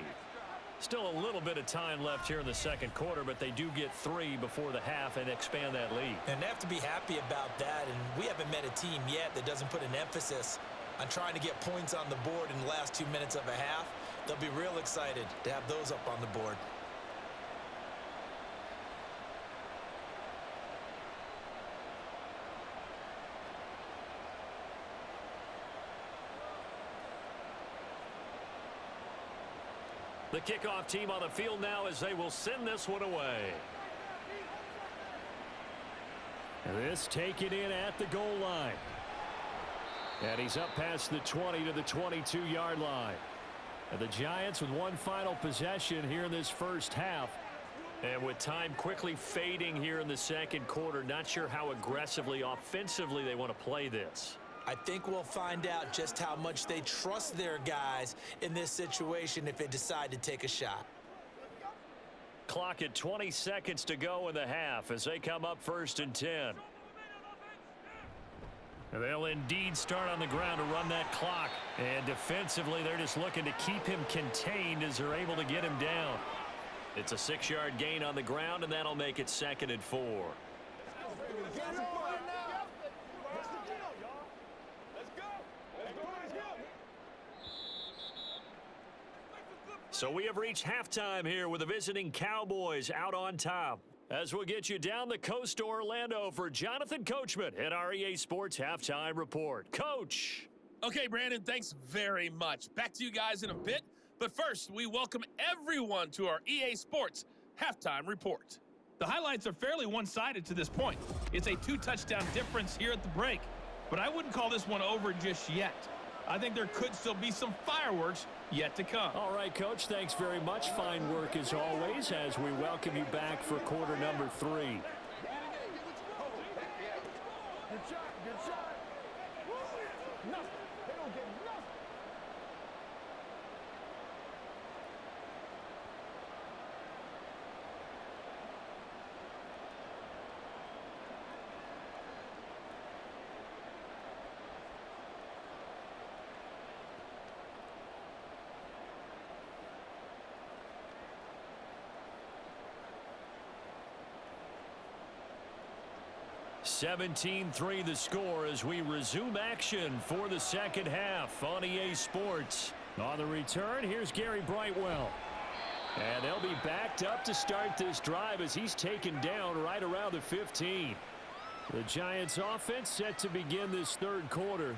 Still a little bit of time left here in the 2nd quarter, but they do get 3 before the half and expand that lead. And they have to be happy about that, and we haven't met a team yet that doesn't put an emphasis on trying to get points on the board in the last 2 minutes of a half. They'll be real excited to have those up on the board. The kickoff team on the field now as they will send this one away. This taken in at the goal line. And he's up past the 20 to the 22-yard line. And the Giants with one final possession here in this first half. And with time quickly fading here in the 2nd quarter, not sure how aggressively, offensively they want to play this. I think we'll find out just how much they trust their guys in this situation if they decide to take a shot. Clock at 20 seconds to go in the half as they come up 1st and 10. They'll indeed start on the ground to run that clock. And defensively, they're just looking to keep him contained as they're able to get him down. It's a 6-yard gain on the ground, and that'll make it 2nd and 4. So we have reached halftime here with the visiting Cowboys out on top. As we'll get you down the coast to Orlando for Jonathan Coachman at our EA Sports Halftime Report. Coach. Okay, Brandon, thanks very much. Back to you guys in a bit. But first, we welcome everyone to our EA Sports Halftime Report. The highlights are fairly one-sided to this point. It's a 2-touchdown difference here at the break. But I wouldn't call this one over just yet. I think there could still be some fireworks yet to come. All right, Coach, thanks very much. Fine work as always as we welcome you back for quarter number 3. Good shot, good shot. Nothing. They don't get nothing. (17-3) the score as we resume action for the second half on EA Sports. On the return, here's Gary Brightwell. And they'll be backed up to start this drive as he's taken down right around the 15. The Giants offense set to begin this 3rd quarter.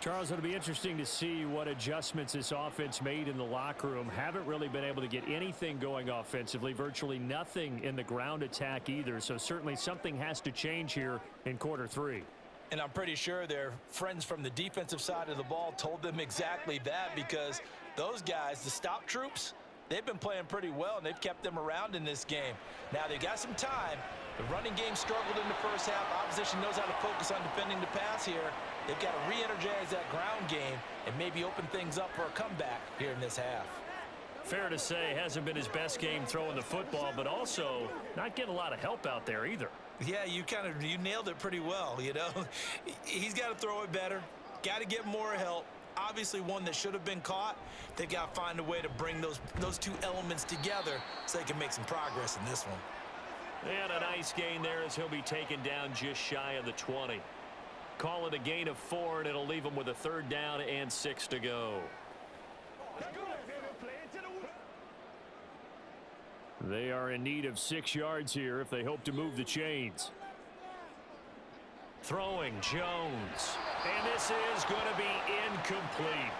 Charles, it'll be interesting to see what adjustments this offense made in the locker room. Haven't really been able to get anything going offensively, virtually nothing in the ground attack either. So certainly something has to change here in quarter 3. And I'm pretty sure their friends from the defensive side of the ball told them exactly that, because those guys, the stop troops, they've been playing pretty well, and they've kept them around in this game. Now, they got some time. The running game struggled in the first half. Opposition knows how to focus on defending the pass here. They've got to re-energize that ground game and maybe open things up for a comeback here in this half. Fair to say, hasn't been his best game throwing the football, but also not getting a lot of help out there either. Yeah, you nailed it pretty well, you know. He's got to throw it better, got to get more help. Obviously one that should have been caught. They've got to find a way to bring those two elements together so they can make some progress in this one. And a nice gain there as he'll be taken down just shy of the 20. Call it a gain of 4, and it'll leave him with a 3rd down and 6 to go. They are in need of 6 yards here if they hope to move the chains. Throwing Jones. And this is going to be incomplete.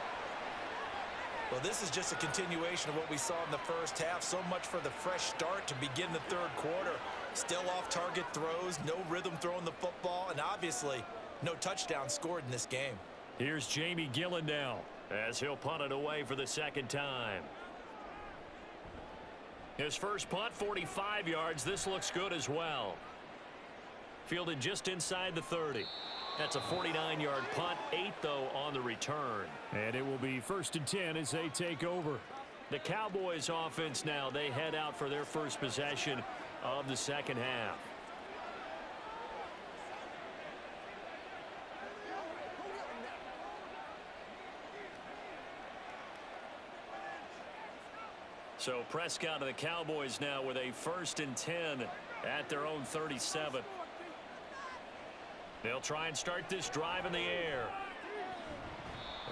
Well, this is just a continuation of what we saw in the first half. So much for the fresh start to begin the 3rd quarter. Still off-target throws, no rhythm throwing the football, and obviously no touchdown scored in this game. Here's Jamie Gillen now as he'll punt it away for the 2nd time. His first punt, 45 yards. This looks good as well. Fielded just inside the 30. That's a 49-yard punt, 8 though on the return. And it will be 1st and 10 as they take over. The Cowboys offense now, they head out for their first possession of the 2nd half. So Prescott of the Cowboys now with a 1st and 10 at their own 37. They'll try and start this drive in the air.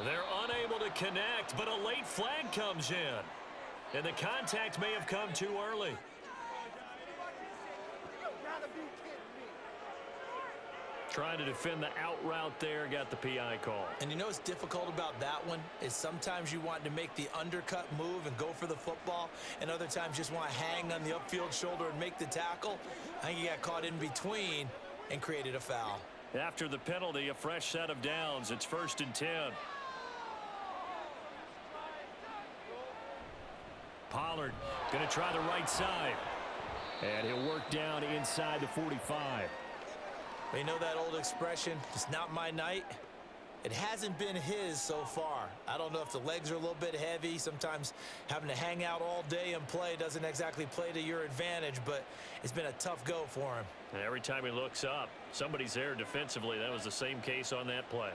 They're unable to connect, but a late flag comes in. And the contact may have come too early. Trying to defend the out route there, got the PI call. And you know what's difficult about that one is sometimes you want to make the undercut move and go for the football, and other times just want to hang on the upfield shoulder and make the tackle. I think he got caught in between and created a foul. After the penalty, a fresh set of downs. It's 1st and 10. Pollard going to try the right side. And he'll work down inside the 45. You know that old expression, it's not my night? It hasn't been his so far. I don't know if the legs are a little bit heavy. Sometimes having to hang out all day and play doesn't exactly play to your advantage, but it's been a tough go for him. And every time he looks up, somebody's there defensively. That was the same case on that play.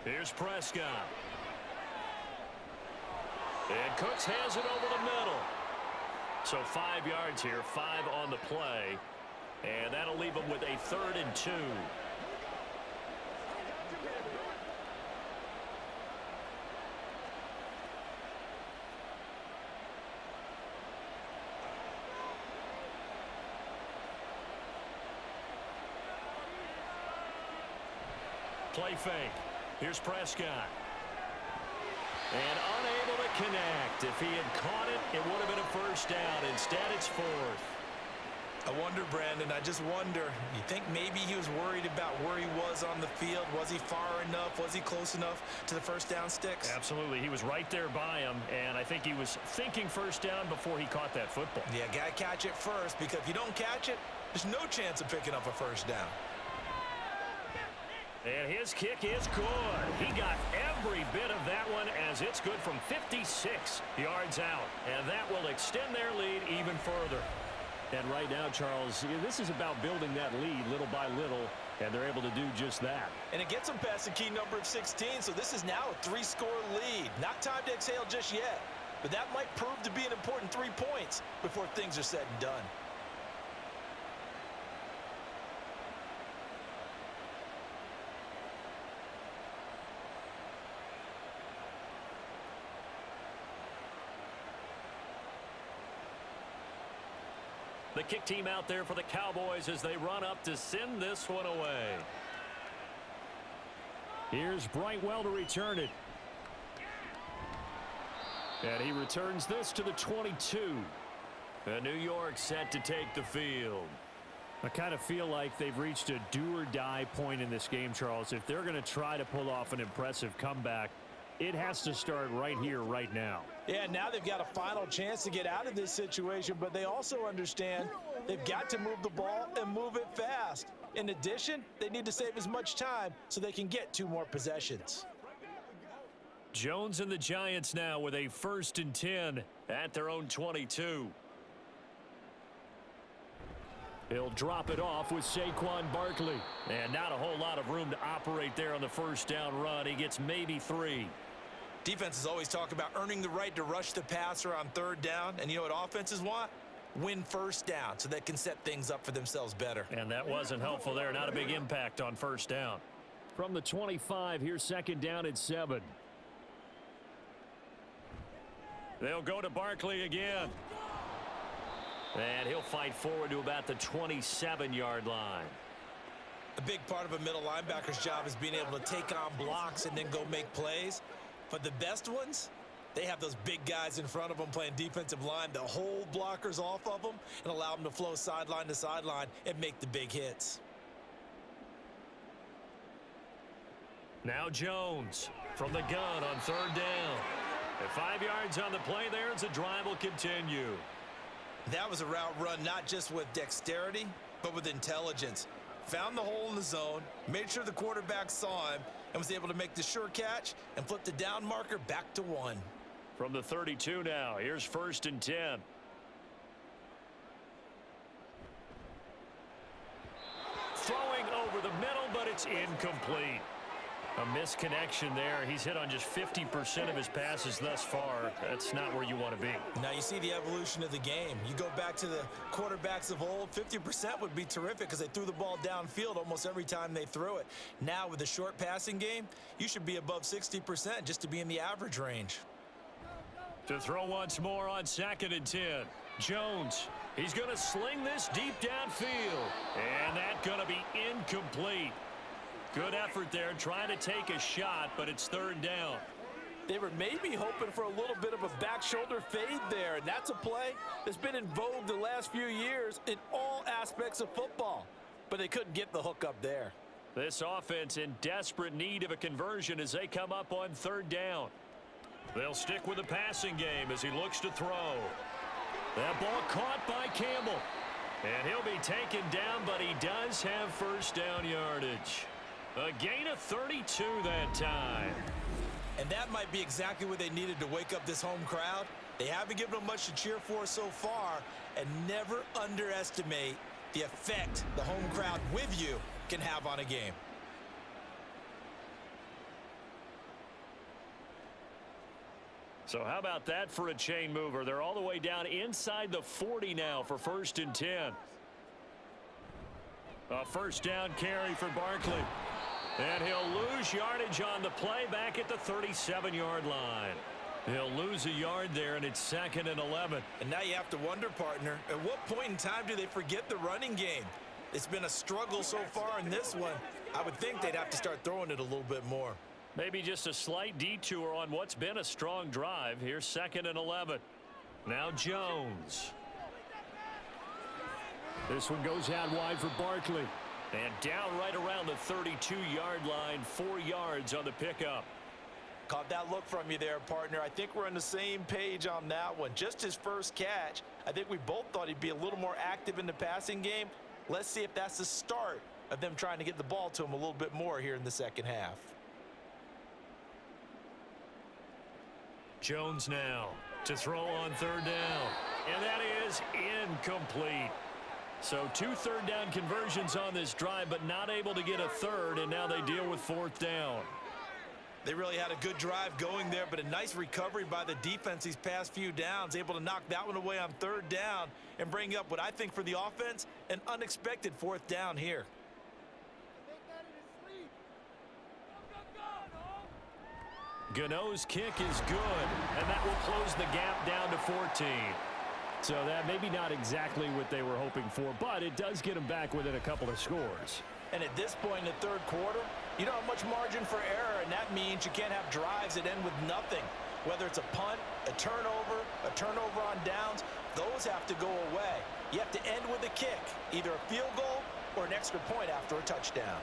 Here's Prescott. And Cooks has it over the middle. So 5 yards here, 5 on the play. And that'll leave him with a 3rd and 2. Play fake. Here's Prescott. And unable to connect. If he had caught it, it would have been a 1st down. Instead, it's 4th. I wonder, Brandon, I just wonder, you think maybe he was worried about where he was on the field? Was he far enough? Was he close enough to the 1st down sticks? Absolutely. He was right there by him, and I think he was thinking 1st down before he caught that football. Yeah, got to catch it first, because if you don't catch it, there's no chance of picking up a 1st down. And his kick is good. He got every bit of that one as it's good from 56 yards out. And that will extend their lead even further. And right now, Charles, this is about building that lead little by little, and they're able to do just that. And it gets them past the key number of 16, so this is now a 3-score lead. Not time to exhale just yet, but that might prove to be an important 3 points before things are said and done. The kick team out there for the Cowboys as they run up to send this one away. Here's Brightwell to return it. And he returns this to the 22. And New York set to take the field. I kind of feel like they've reached a do-or-die point in this game, Charles. If they're going to try to pull off an impressive comeback, it has to start right here, right now. Yeah, now they've got a final chance to get out of this situation, but they also understand they've got to move the ball and move it fast. In addition, they need to save as much time so they can get 2 more possessions. Jones and the Giants now with a 1st and 10 at their own 22. He'll drop it off with Saquon Barkley. And not a whole lot of room to operate there on the 1st down run. He gets maybe 3. Defenses always talk about earning the right to rush the passer on 3rd down. And you know what offenses want? Win 1st down so they can set things up for themselves better. And that wasn't helpful there. Not a big impact on 1st down. From the 25, here's 2nd down and 7. They'll go to Barkley again. And he'll fight forward to about the 27-yard line. A big part of a middle linebacker's job is being able to take on blocks and then go make plays. But the best ones, they have those big guys in front of them playing defensive line that hold blockers off of them and allow them to flow sideline to sideline and make the big hits. Now Jones from the gun on 3rd down. At 5 yards on the play there, as the drive will continue. That was a route run not just with dexterity, but with intelligence. Found the hole in the zone, made sure the quarterback saw him, and was able to make the sure catch and flip the down marker back to 1. From the 32 now, here's 1st and 10. Throwing over the middle, but it's incomplete. A misconnection there. He's hit on just 50% of his passes thus far. That's not where you want to be. Now you see the evolution of the game. You go back to the quarterbacks of old, 50% would be terrific because they threw the ball downfield almost every time they threw it. Now with the short passing game, you should be above 60% just to be in the average range. To throw once more on 2nd and 10. Jones, he's going to sling this deep downfield. And that's going to be incomplete. Good effort there, trying to take a shot, but it's 3rd down. They were maybe hoping for a little bit of a back shoulder fade there, and that's a play that's been in vogue the last few years in all aspects of football. But they couldn't get the hook up there. This offense in desperate need of a conversion as they come up on 3rd down. They'll stick with the passing game as he looks to throw. That ball caught by Campbell. And he'll be taken down, but he does have 1st down yardage. A gain of 32 that time. And that might be exactly what they needed to wake up this home crowd. They haven't given them much to cheer for so far, and never underestimate the effect the home crowd with you can have on a game. So how about that for a chain mover? They're all the way down inside the 40 now for 1st and 10. A 1st down carry for Barkley. And he'll lose yardage on the play back at the 37-yard line. He'll lose a yard there, and it's 2nd and 11. And now you have to wonder, partner, at what point in time do they forget the running game? It's been a struggle so far in this one. I would think they'd have to start throwing it a little bit more. Maybe just a slight detour on what's been a strong drive. Here's 2nd and 11. Now Jones. This one goes out wide for Barkley. And down right around the 32-yard line, 4 yards on the pickup. Caught that look from you there, partner. I think we're on the same page on that one. Just his first catch. I think we both thought he'd be a little more active in the passing game. Let's see if that's the start of them trying to get the ball to him a little bit more here in the second half. Jones now to throw on 3rd down. And that is incomplete. So 2 3rd down conversions on this drive, but not able to get a 3rd, and now they deal with 4th down. They really had a good drive going there, but a nice recovery by the defense these past few downs, able to knock that one away on 3rd down and bring up what I think for the offense, an unexpected 4th down here. Gano's kick is good, and that will close the gap down to 14. So that maybe not exactly what they were hoping for, but it does get them back within a couple of scores. And at this point in the 3rd quarter, you don't have much margin for error, and that means you can't have drives that end with nothing. Whether it's a punt, a turnover on downs, those have to go away. You have to end with a kick, either a field goal or an extra point after a touchdown.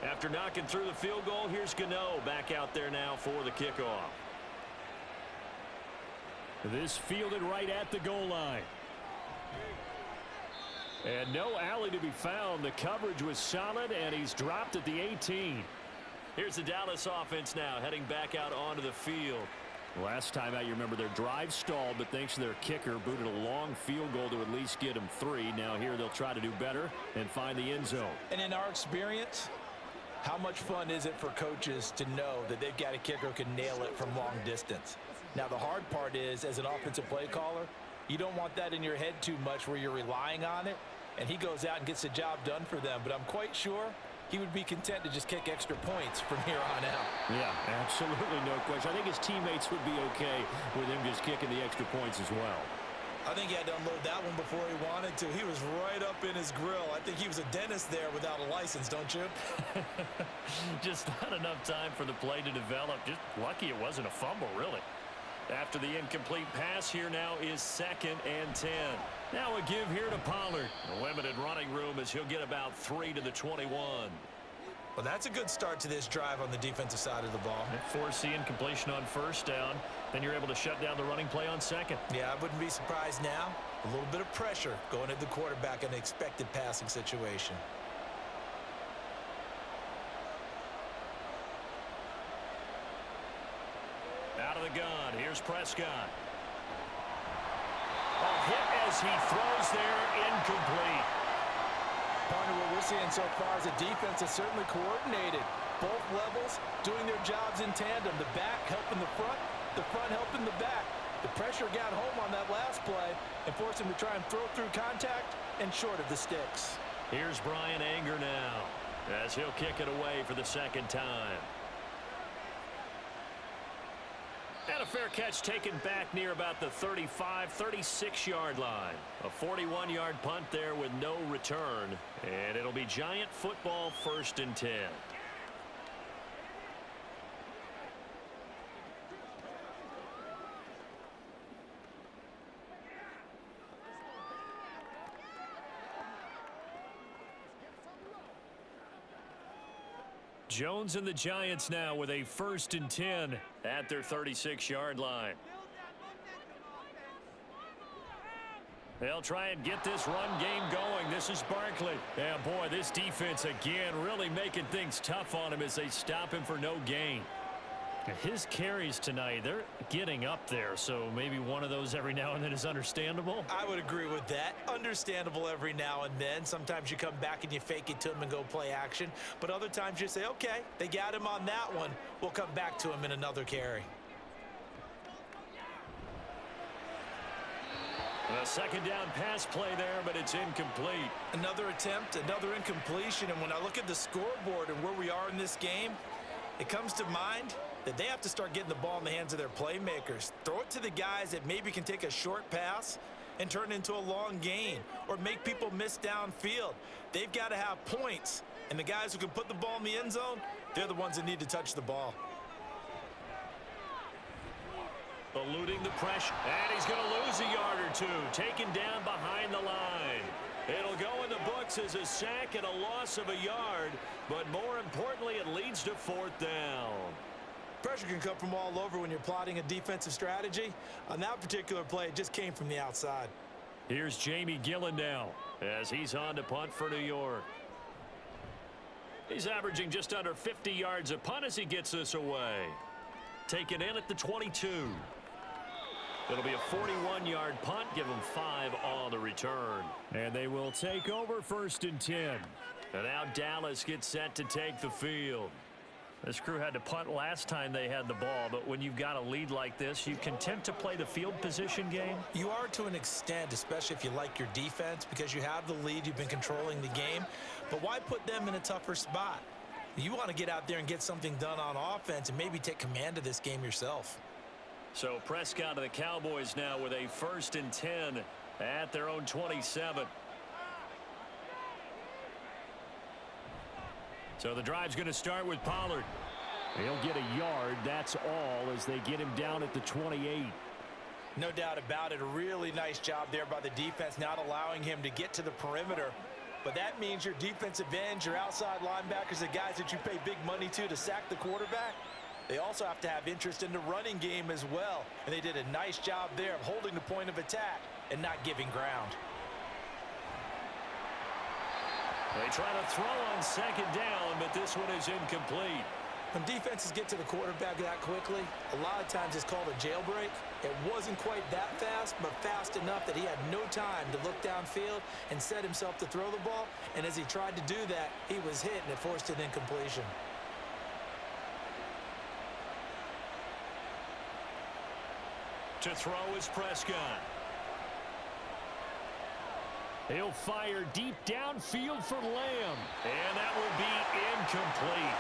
After knocking through the field goal, here's Gano back out there now for the kickoff. This fielded right at the goal line. And no alley to be found. The coverage was solid, and he's dropped at the 18. Here's the Dallas offense now heading back out onto the field. Last time out, you remember their drive stalled, but thanks to their kicker, booted a long field goal to at least get them 3. Now here they'll try to do better and find the end zone. And in our experience, how much fun is it for coaches to know that they've got a kicker who can nail it from long distance? Now, the hard part is, as an offensive play caller, you don't want that in your head too much where you're relying on it, and he goes out and gets the job done for them. But I'm quite sure he would be content to just kick extra points from here on out. Yeah, absolutely no question. I think his teammates would be okay with him just kicking the extra points as well. I think he had to unload that one before he wanted to. He was right up in his grill. I think he was a dentist there without a license, don't you? Just not enough time for the play to develop. Just lucky it wasn't a fumble, really. After the incomplete pass, here now is 2nd and 10. Now a give here to Pollard. A limited running room as he'll get about 3 to the 21. Well, that's a good start to this drive on the defensive side of the ball. Force the incompletion on 1st down. Then you're able to shut down the running play on 2nd. Yeah, I wouldn't be surprised now. A little bit of pressure going at the quarterback in an expected passing situation. Out of the gun, here's Prescott. A hit as he throws there, incomplete. Partner, what we're seeing so far is a defense that's certainly coordinated. Both levels doing their jobs in tandem. The back helping the front helping the back. The pressure got home on that last play and forced him to try and throw through contact and short of the sticks. Here's Brian Anger now as he'll kick it away for the 2nd time. And a fair catch taken back near about the 35, 36-yard line. A 41-yard punt there with no return. And it'll be Giant football 1st and 10. Jones and the Giants now with a 1st and 10 at their 36-yard line. They'll try and get this run game going. This is Barkley. Yeah, boy, this defense again really making things tough on him as they stop him for no gain. His carries tonight, they're getting up there, so maybe one of those every now and then is understandable. I would agree with that. Understandable every now and then. Sometimes you come back and you fake it to him and go play action. But other times you say, okay, they got him on that one. We'll come back to him in another carry. A 2nd down pass play there, but it's incomplete. Another attempt, another incompletion. And when I look at the scoreboard and where we are in this game, it comes to mind that they have to start getting the ball in the hands of their playmakers. Throw it to the guys that maybe can take a short pass and turn it into a long gain or make people miss downfield. They've got to have points, and the guys who can put the ball in the end zone, they're the ones that need to touch the ball. Eluding the pressure, and he's going to lose a yard or two, taken down behind the line. It'll go in the books as a sack and a loss of a yard, but more importantly, it leads to 4th down. Pressure can come from all over when you're plotting a defensive strategy. On that particular play, it just came from the outside. Here's Jamie Gillen now as he's on to punt for New York. He's averaging just under 50 yards a punt as he gets this away. Taken in at the 22. It'll be a 41-yard punt, give them 5 on the return. And they will take over 1st and 10. And now Dallas gets set to take the field. This crew had to punt last time they had the ball, but when you've got a lead like this, you content to play the field position game? You are to an extent, especially if you like your defense, because you have the lead, you've been controlling the game. But why put them in a tougher spot? You want to get out there and get something done on offense and maybe take command of this game yourself. So Prescott of the Cowboys now with a 1st and 10 at their own 27. So the drive's going to start with Pollard. He'll get a yard, that's all, as they get him down at the 28. No doubt about it. A really nice job there by the defense, not allowing him to get to the perimeter. But that means your defensive ends, your outside linebackers, the guys that you pay big money to sack the quarterback, they also have to have interest in the running game as well. And they did a nice job there of holding the point of attack and not giving ground. They try to throw on second down, but this one is incomplete. When defenses get to the quarterback that quickly, a lot of times it's called a jailbreak. It wasn't quite that fast, but fast enough that he had no time to look downfield and set himself to throw the ball. And as he tried to do that, he was hit, and it forced an incompletion. To throw is Prescott. He'll fire deep downfield for Lamb. And that will be incomplete.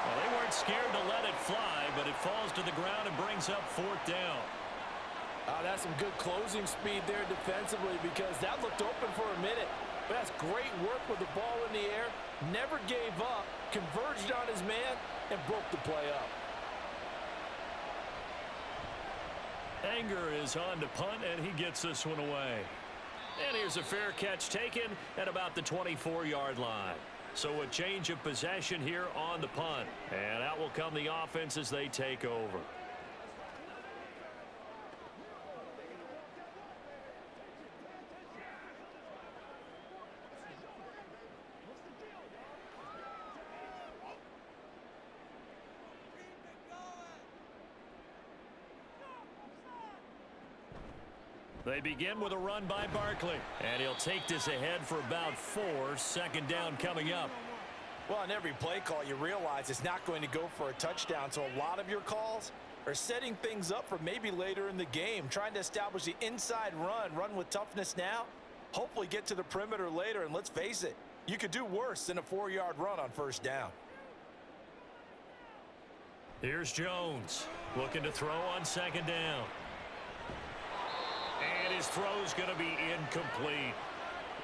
Well, they weren't scared to let it fly, but it falls to the ground and brings up fourth down. That's some good closing speed there defensively because that looked open for a minute. But that's great work with the ball in the air. Never gave up, converged on his man, and broke the play up. Anger is on to punt, and he gets this one away. And here's a fair catch taken at about the 24-yard line. So a change of possession here on the punt. And out will come the offense as they take over. They begin with a run by Barkley. And he'll take this ahead for about 4. Second down coming up. Well, on every play call, you realize it's not going to go for a touchdown. So a lot of your calls are setting things up for maybe later in the game, trying to establish the inside run with toughness now, hopefully get to the perimeter later. And let's face it, you could do worse than a 4-yard run on first down. Here's Jones looking to throw on second down. And his throw's going to be incomplete.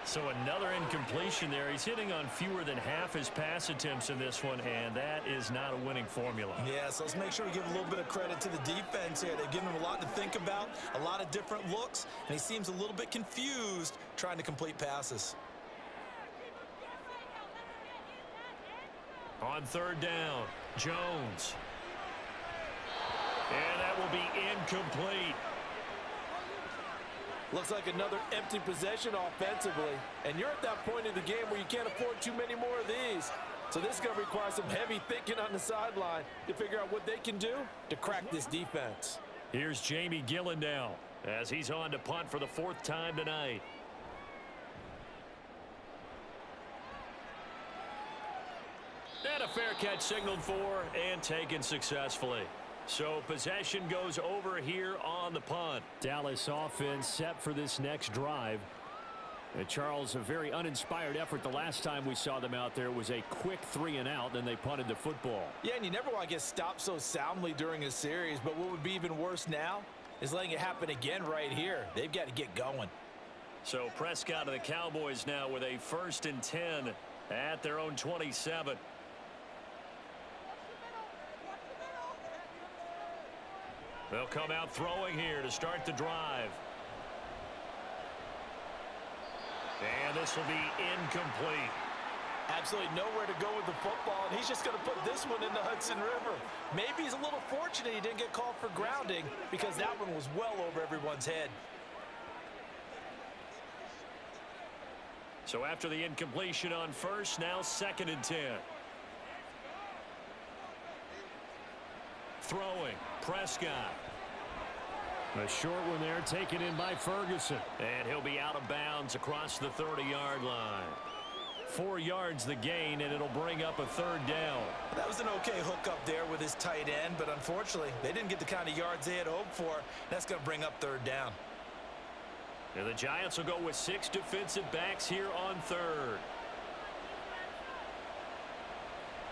So another incompletion there. He's hitting on fewer than half his pass attempts in this one, and that is not a winning formula. Yeah, so let's make sure we give a little bit of credit to the defense here. They've given him a lot to think about, a lot of different looks, and he seems a little bit confused trying to complete passes. On third down, Jones. And that will be incomplete. Looks like another empty possession offensively. And you're at that point in the game where you can't afford too many more of these. So this is going to require some heavy thinking on the sideline to figure out what they can do to crack this defense. Here's Jamie Gillen now as he's on to punt for the 4th time tonight. And a fair catch signaled for and taken successfully. So possession goes over here on the punt. Dallas offense set for this next drive. And Charles, a very uninspired effort the last time we saw them out there. It was a quick 3 and out, then they punted the football. Yeah, and you never want to get stopped so soundly during a series, but what would be even worse now is letting it happen again right here. They've got to get going. So Prescott of the Cowboys now with a 1st and 10 at their own 27. They'll come out throwing here to start the drive. And this will be incomplete. Absolutely nowhere to go with the football, and he's just going to put this one in the Hudson River. Maybe he's a little fortunate he didn't get called for grounding because that one was well over everyone's head. So after the incompletion on first, now 2nd and 10. Throwing, Prescott. A short one there taken in by Ferguson. And he'll be out of bounds across the 30-yard line. 4 yards the gain, and it'll bring up a 3rd down. That was an okay hookup there with his tight end, but unfortunately, they didn't get the kind of yards they had hoped for. That's going to bring up 3rd down. And the Giants will go with 6 defensive backs here on 3rd.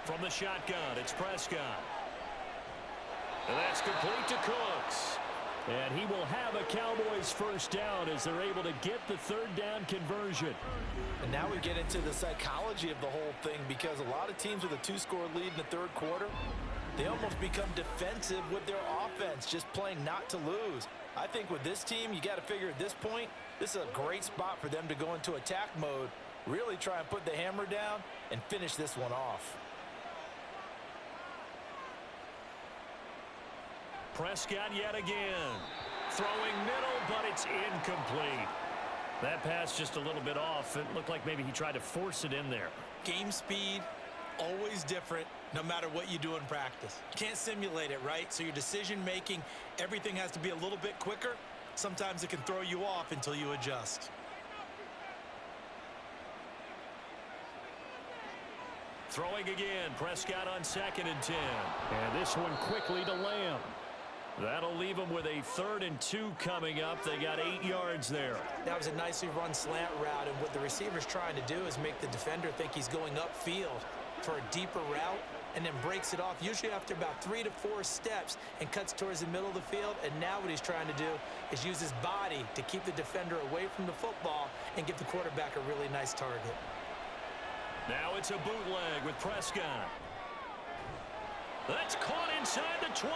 From the shotgun, it's Prescott. And that's complete to Cooks. And he will have a Cowboys 1st down as they're able to get the 3rd down conversion. And now we get into the psychology of the whole thing because a lot of teams with a 2-score lead in the 3rd quarter, they almost become defensive with their offense, just playing not to lose. I think with this team, you got to figure at this point, this is a great spot for them to go into attack mode, really try and put the hammer down and finish this one off. Prescott yet again. Throwing middle, but it's incomplete. That pass just a little bit off. It looked like maybe he tried to force it in there. Game speed, always different, no matter what you do in practice. You can't simulate it, right? So your decision-making, everything has to be a little bit quicker. Sometimes it can throw you off until you adjust. Throwing again, Prescott on 2nd and 10. And this one quickly to Lamb. That'll leave them with a 3rd and 2 coming up. They got 8 yards there. That was a nicely run slant route, and what the receiver's trying to do is make the defender think he's going upfield for a deeper route, and then breaks it off, usually after about 3 to 4 steps, and cuts towards the middle of the field. And now what he's trying to do is use his body to keep the defender away from the football and give the quarterback a really nice target. Now it's a bootleg with Prescott. That's caught inside the 20.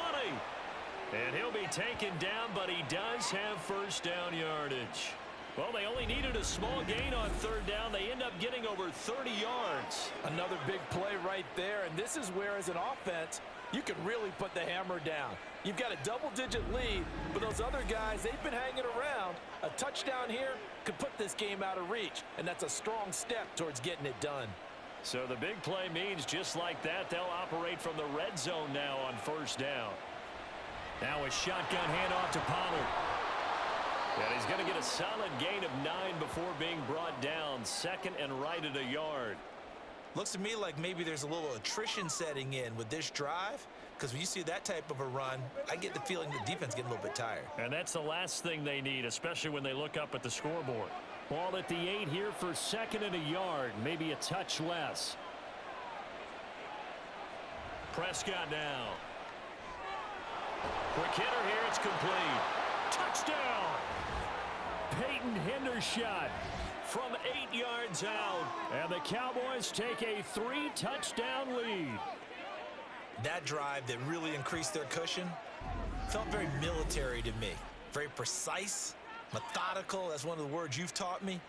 And he'll be taken down, but he does have first down yardage. Well, they only needed a small gain on 3rd down. They end up getting over 30 yards. Another big play right there, and this is where, as an offense, you can really put the hammer down. You've got a double-digit lead, but those other guys, they've been hanging around. A touchdown here could put this game out of reach, and that's a strong step towards getting it done. So the big play means just like that, they'll operate from the red zone now on 1st down. Now a shotgun handoff to Pollard. And he's going to get a solid gain of 9 before being brought down. 2nd and right at a yard. Looks to me like maybe there's a little attrition setting in with this drive, because when you see that type of a run, I get the feeling the defense getting a little bit tired. And that's the last thing they need, especially when they look up at the scoreboard. Ball at the 8 here for 2nd and a yard, maybe a touch less. Prescott now. Quick hitter here, it's complete. Touchdown! Peyton Hendershot From 8 yards out. and the Cowboys take a 3-touchdown lead. That drive that really increased their cushion felt very military to me. Very precise, methodical. That's one of the words you've taught me.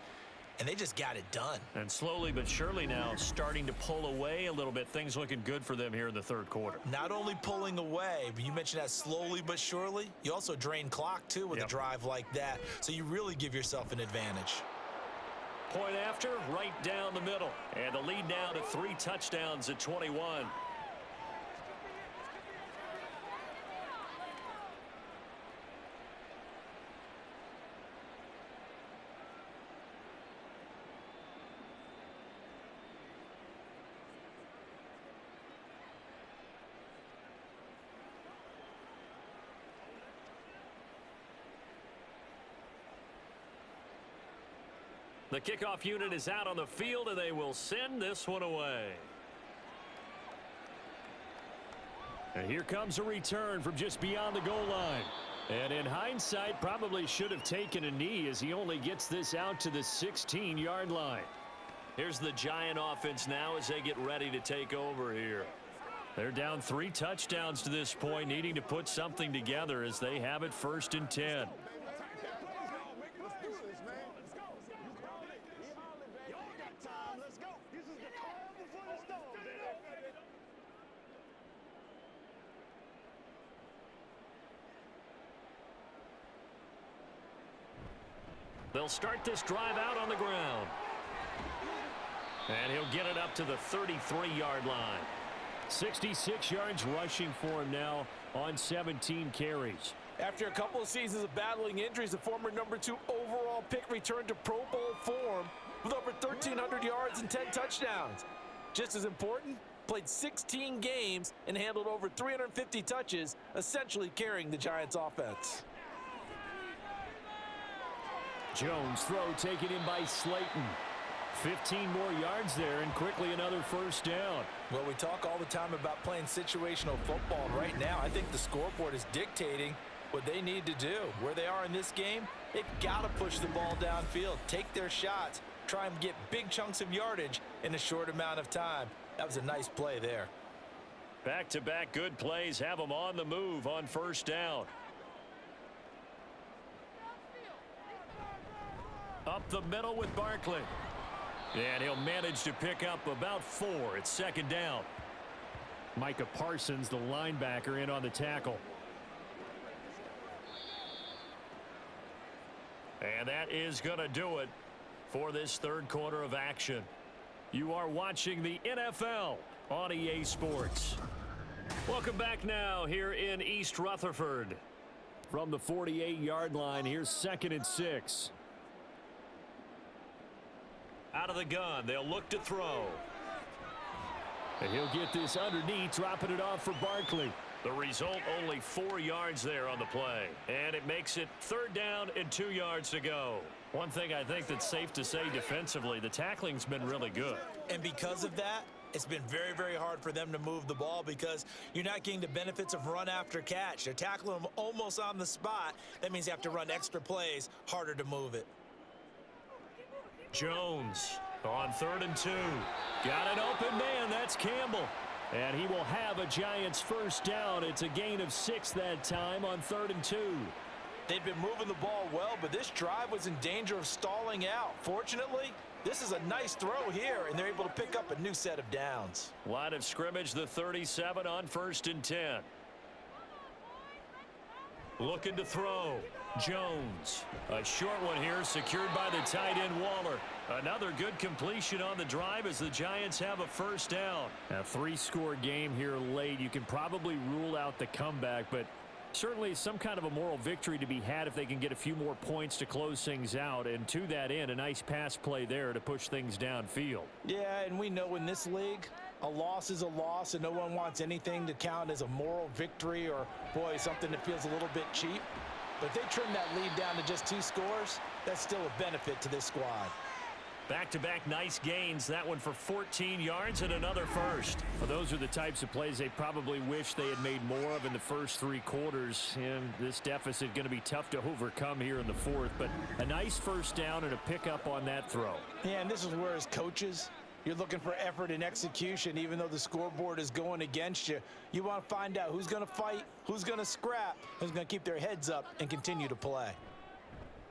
And they just got it done. And slowly but surely now starting to pull away a little bit. Things looking good for them here in the 3rd quarter. Not only pulling away, but you mentioned that slowly but surely. You also drain clock, too, with a drive like that. So you really give yourself an advantage. Point after, right down the middle. And the lead now to 3 touchdowns at 21. The kickoff unit is out on the field, and they will send this one away. And here comes a return from just beyond the goal line. And in hindsight, probably should have taken a knee as he only gets this out to the 16-yard line. Here's the Giant offense now as they get ready to take over here. They're down 3 touchdowns to this point, needing to put something together as they have it 1st and 10. They'll start this drive out on the ground. And he'll get it up to the 33-yard line. 66 yards rushing for him now on 17 carries. After a couple of seasons of battling injuries, the former number 2 overall pick returned to Pro Bowl form with over 1,300 yards and 10 touchdowns. Just as important, played 16 games and handled over 350 touches, essentially carrying the Giants' offense. Jones' throw taken in by Slayton. 15 more yards there and quickly another 1st down. Well, we talk all the time about playing situational football, and right now I think the scoreboard is dictating what they need to do. Where they are in this game, they've got to push the ball downfield, take their shots, try and get big chunks of yardage in a short amount of time. That was a nice play there. Back-to-back good plays have them on the move on 1st down. Up the middle with Barkley. And he'll manage to pick up about 4. It's 2nd down. Micah Parsons, the linebacker, in on the tackle. And that is going to do it for this third quarter of action. You are watching the NFL on EA Sports. Welcome back now here in East Rutherford. From the 48-yard line, here's 2nd and 6. Out of the gun, they'll look to throw. And he'll get this underneath, dropping it off for Barkley. The result, only 4 yards there on the play. And it makes it 3rd down and 2 yards to go. One thing I think that's safe to say defensively, the tackling's been really good. And because of that, it's been very, very hard for them to move the ball because you're not getting the benefits of run after catch. They're tackling them almost on the spot. That means you have to run extra plays, harder to move it. Jones on 3rd and 2. Got an open man. That's Campbell. And he will have a Giants first down. It's a gain of 6 that time on 3rd and 2. They've been moving the ball well, but this drive was in danger of stalling out. Fortunately, this is a nice throw here, and they're able to pick up a new set of downs. Line of scrimmage, the 37 on 1st and 10. Looking to throw. Jones. A short one here, secured by the tight end Waller. Another good completion on the drive as the Giants have a first down. A 3-score game here late. You can probably rule out the comeback, but certainly some kind of a moral victory to be had if they can get a few more points to close things out. And to that end, a nice pass play there to push things downfield. Yeah, and we know in this league, a loss is a loss, and no one wants anything to count as a moral victory or, boy, something that feels a little bit cheap. But if they trim that lead down to just 2 scores, that's still a benefit to this squad. Back-to-back nice gains. That one for 14 yards and another first. Well, those are the types of plays they probably wish they had made more of in the first 3 quarters. And this deficit going to be tough to overcome here in the 4th. But a nice first down and a pickup on that throw. Yeah, and this is where as coaches, you're looking for effort and execution. Even though the scoreboard is going against you, you want to find out who's going to fight, who's going to scrap, who's going to keep their heads up and continue to play.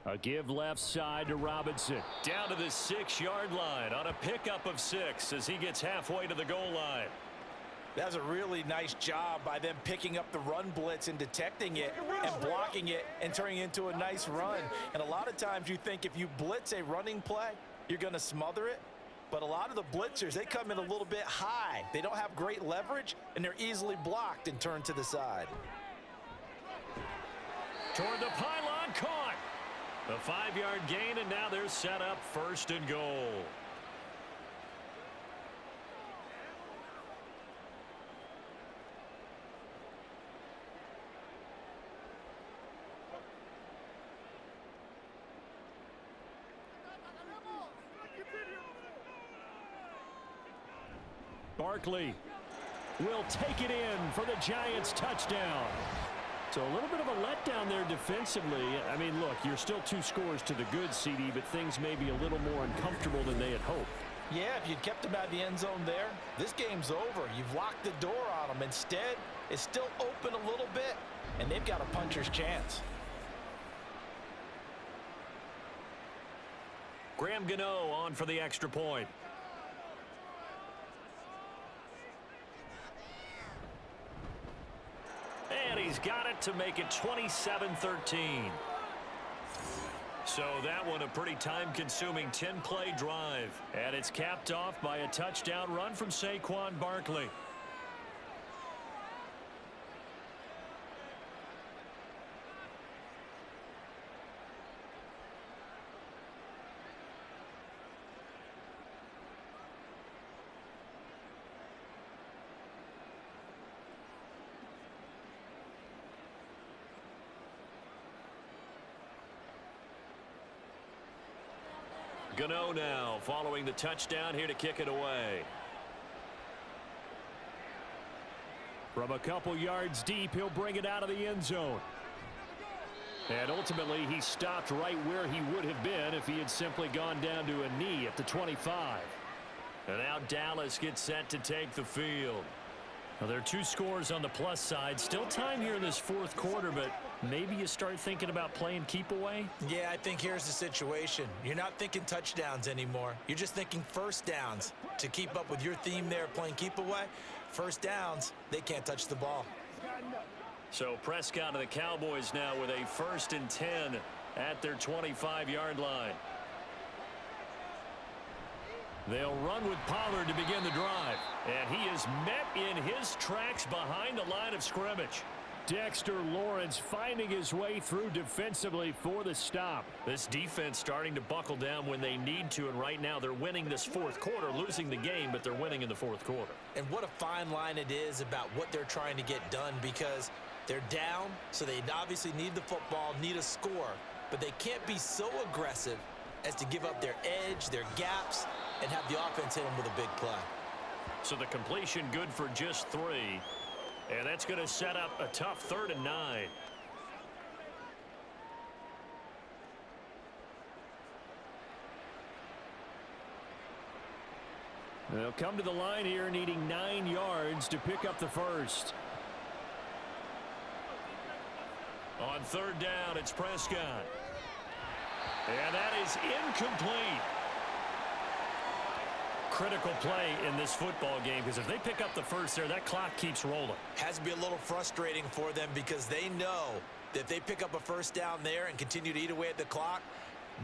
A give left side to Robinson. Down to the 6-yard line on a pickup of 6 as he gets halfway to the goal line. That was a really nice job by them picking up the run blitz and detecting it and blocking it and turning it into a nice run. And a lot of times you think if you blitz a running play, you're going to smother it. But a lot of the blitzers, they come in a little bit high. They don't have great leverage, and they're easily blocked and turned to the side. Toward the pylon, caught. A 5-yard gain, and now they're set up 1st and goal. Barkley will take it in for the Giants touchdown. So a little bit of a letdown there defensively. I mean, look, you're still 2 scores to the good, CD, but things may be a little more uncomfortable than they had hoped. Yeah, if you'd kept them out of the end zone there, this game's over. You've locked the door on them. Instead, it's still open a little bit, and they've got a puncher's chance. Graham Gano on for the extra point. And he's got it to make it 27-13. So that one a pretty time-consuming 10-play drive. And it's capped off by a touchdown run from Saquon Barkley. Gano now following the touchdown here to kick it away. From a couple yards deep, he'll bring it out of the end zone. And ultimately, he stopped right where he would have been if he had simply gone down to a knee at the 25. And now Dallas gets set to take the field. Well, there are 2 scores on the plus side. Still time here in this 4th quarter, but maybe you start thinking about playing keep away? Yeah, I think here's the situation. You're not thinking touchdowns anymore. You're just thinking first downs. To keep up with your theme there playing keep away, first downs, they can't touch the ball. So Prescott and the Cowboys now with a 1st and 10 at their 25-yard line. They'll run with Pollard to begin the drive. And he is met in his tracks behind the line of scrimmage. Dexter Lawrence finding his way through defensively for the stop. This defense starting to buckle down when they need to, and right now they're winning this fourth quarter, losing the game, but they're winning in the fourth quarter. And what a fine line it is about what they're trying to get done, because they're down, so they obviously need the football, need a score, but they can't be so aggressive as to give up their edge, their gaps, and have the offense hit them with a big play. So the completion good for just 3. And that's going to set up a tough 3rd and 9. They'll come to the line here needing 9 yards to pick up the first. On 3rd down, it's Prescott. And that is incomplete. Critical play in this football game, because if they pick up the first there, that clock keeps rolling. Has to be a little frustrating for them, because they know that if they pick up a first down there and continue to eat away at the clock,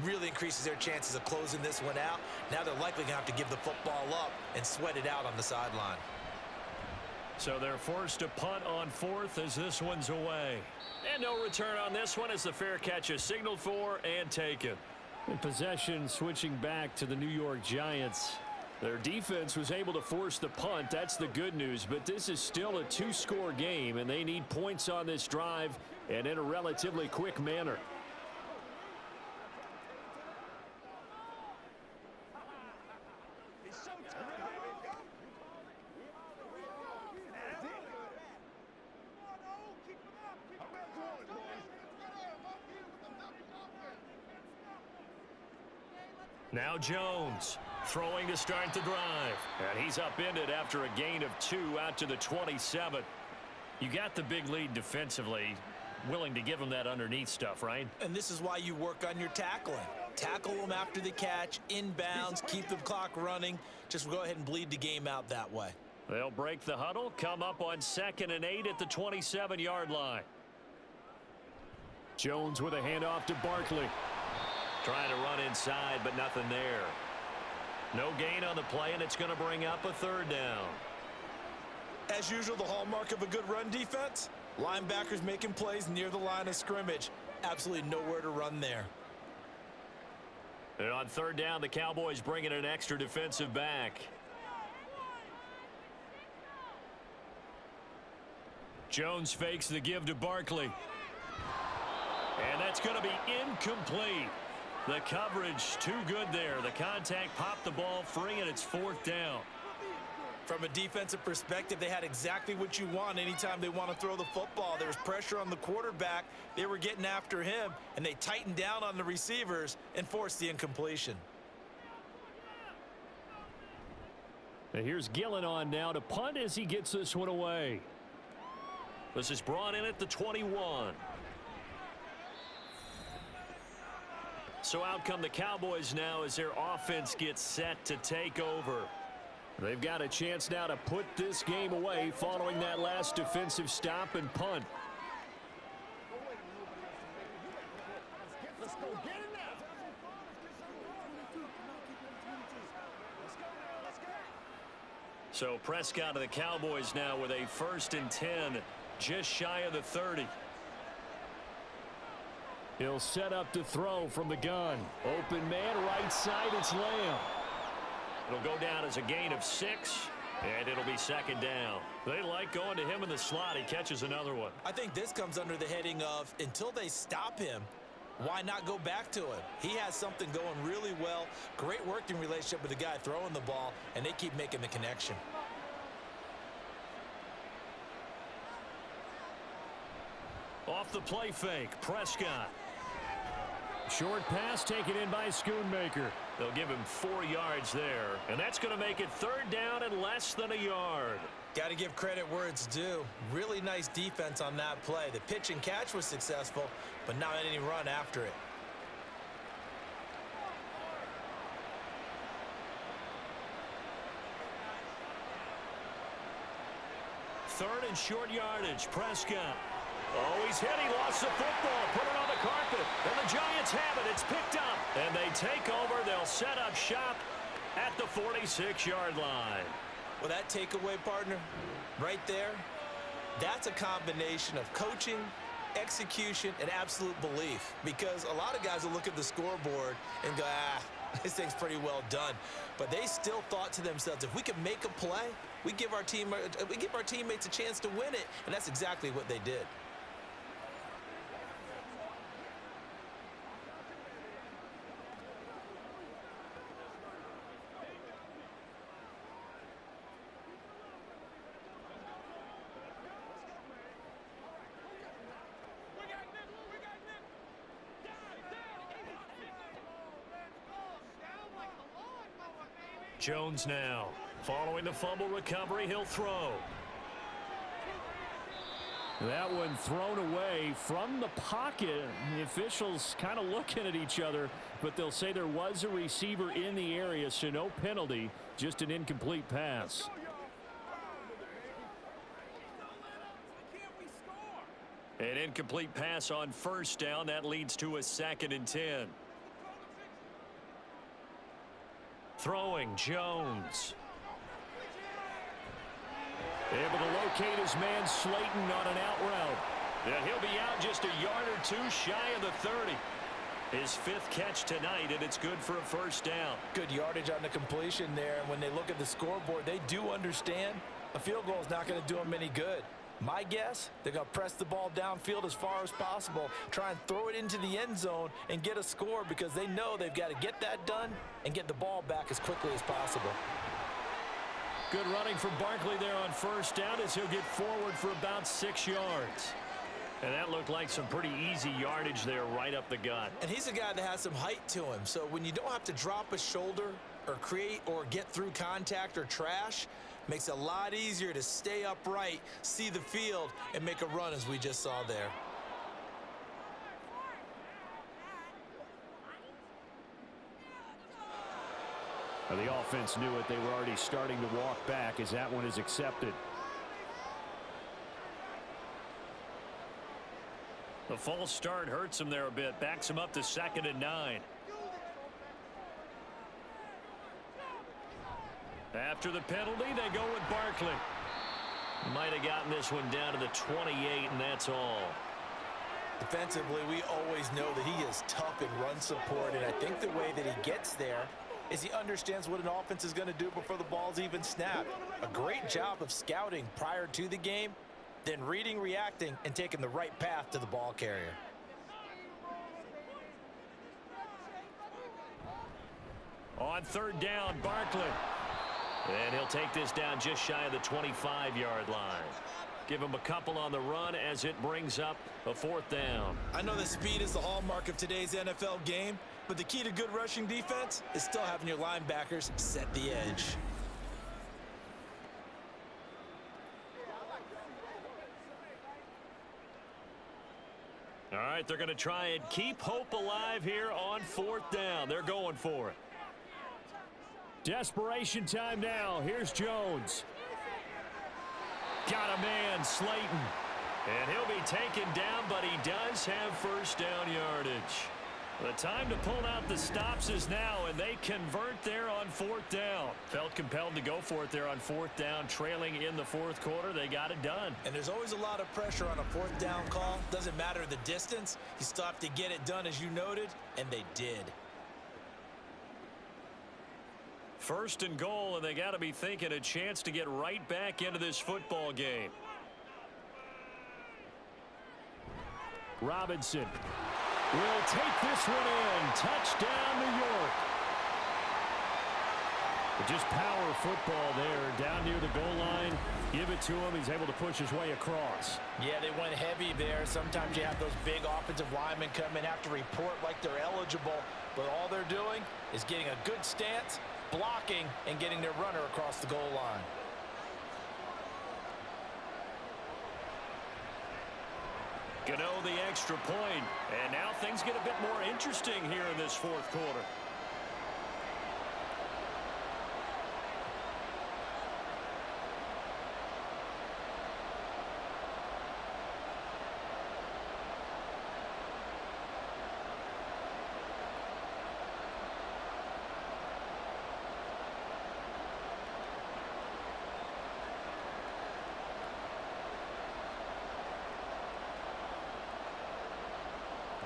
really increases their chances of closing this one out. Now they're likely going to have to give the football up and sweat it out on the sideline. So they're forced to punt on 4th as this one's away. And no return on this one as the fair catch is signaled for and taken. And possession switching back to the New York Giants. Their defense was able to force the punt. That's the good news. But this is still a 2-score game, and they need points on this drive and in a relatively quick manner. Now Jones throwing to start the drive. And he's upended after a gain of 2 out to the 27. You got the big lead defensively. Willing to give them that underneath stuff, right? And this is why you work on your tackling. Tackle them after the catch, inbounds, keep the clock running. Just go ahead and bleed the game out that way. They'll break the huddle, come up on 2nd and 8 at the 27-yard line. Jones with a handoff to Barkley. Trying to run inside, but nothing there. No gain on the play, and it's going to bring up a 3rd down. As usual, the hallmark of a good run defense, linebackers making plays near the line of scrimmage. Absolutely nowhere to run there. And on 3rd down, the Cowboys bringing an extra defensive back. Jones fakes the give to Barkley. And that's going to be incomplete. The coverage too good there. The contact popped the ball free, and it's 4th down. From a defensive perspective, they had exactly what you want anytime they want to throw the football. There was pressure on the quarterback. They were getting after him, and they tightened down on the receivers and forced the incompletion. And here's Gillen on now to punt as he gets this one away. This is brought in at the 21. So out come the Cowboys now as their offense gets set to take over. They've got a chance now to put this game away following that last defensive stop and punt. Let's go get it now. So Prescott of the Cowboys now with a 1st and 10, just shy of the 30. He'll set up to throw from the gun. Open man, right side, it's Lamb. It'll go down as a gain of 6, and it'll be 2nd down. They like going to him in the slot. He catches another one. I think this comes under the heading of, until they stop him, why not go back to him? He has something going really well. Great working relationship with the guy throwing the ball, and they keep making the connection. Off the play fake, Prescott. Short pass taken in by Schoonmaker. They'll give him 4 yards there, and that's going to make it 3rd down and less than a yard. Got to give credit where it's due. Really nice defense on that play. The pitch and catch was successful, but not any run after it. Third and short yardage, Prescott. Oh, he's hit. He lost the football. Put it on the carpet. And the Giants have it. It's picked up. And they take over. They'll set up shop at the 46-yard line. Well, that takeaway, partner, right there, that's a combination of coaching, execution, and absolute belief. Because a lot of guys will look at the scoreboard and go, this thing's pretty well done. But they still thought to themselves, if we can make a play, we give our teammates a chance to win it. And that's exactly what they did. Jones now. Following the fumble recovery, he'll throw. That one thrown away from the pocket. The officials kind of looking at each other, but they'll say there was a receiver in the area, so no penalty, just an incomplete pass. An incomplete pass on first down. That leads to a 2nd and 10. Throwing, Jones. Able to locate his man Slayton on an out route. And he'll be out just a yard or two shy of the 30. His 5th catch tonight, and it's good for a first down. Good yardage on the completion there. And when they look at the scoreboard, they do understand a field goal is not going to do them any good. My guess, they're going to press the ball downfield as far as possible, try and throw it into the end zone and get a score because they know they've got to get that done and get the ball back as quickly as possible. Good running from Barkley there on first down as he'll get forward for about 6 yards. And that looked like some pretty easy yardage there right up the gut. And he's a guy that has some height to him, so when you don't have to drop a shoulder or create or get through contact or trash, makes it a lot easier to stay upright, see the field, and make a run as we just saw there. Well, the offense knew it. They were already starting to walk back as that one is accepted. The false start hurts him there a bit. Backs him up to 2nd and 9. After the penalty, they go with Barkley. Might have gotten this one down to the 28, and that's all. Defensively, we always know that he is tough in run support, and I think the way that he gets there is he understands what an offense is going to do before the ball's even snapped. A great job of scouting prior to the game, then reading, reacting, and taking the right path to the ball carrier. On 3rd down, Barkley. And he'll take this down just shy of the 25-yard line. Give him a couple on the run as it brings up a 4th down. I know that speed is the hallmark of today's NFL game, but the key to good rushing defense is still having your linebackers set the edge. All right, they're going to try and keep hope alive here on 4th down. They're going for it. Desperation time now. Here's Jones. Got a man, Slayton. And he'll be taken down, but he does have first down yardage. The time to pull out the stops is now, and they convert there on 4th down. Felt compelled to go for it there on 4th down, trailing in the 4th quarter. They got it done. And there's always a lot of pressure on a 4th down call. Doesn't matter the distance. You still have to get it done, as you noted, and they did. 1st and goal, and they got to be thinking a chance to get right back into this football game. Robinson will take this one in. Touchdown, New York. Just power football there down near the goal line. Give it to him. He's able to push his way across. Yeah, they went heavy there. Sometimes you have those big offensive linemen come in, have to report like they're eligible, but all they're doing is getting a good stance, blocking, and getting their runner across the goal line. Gano the extra point, and now things get a bit more interesting here in this 4th quarter.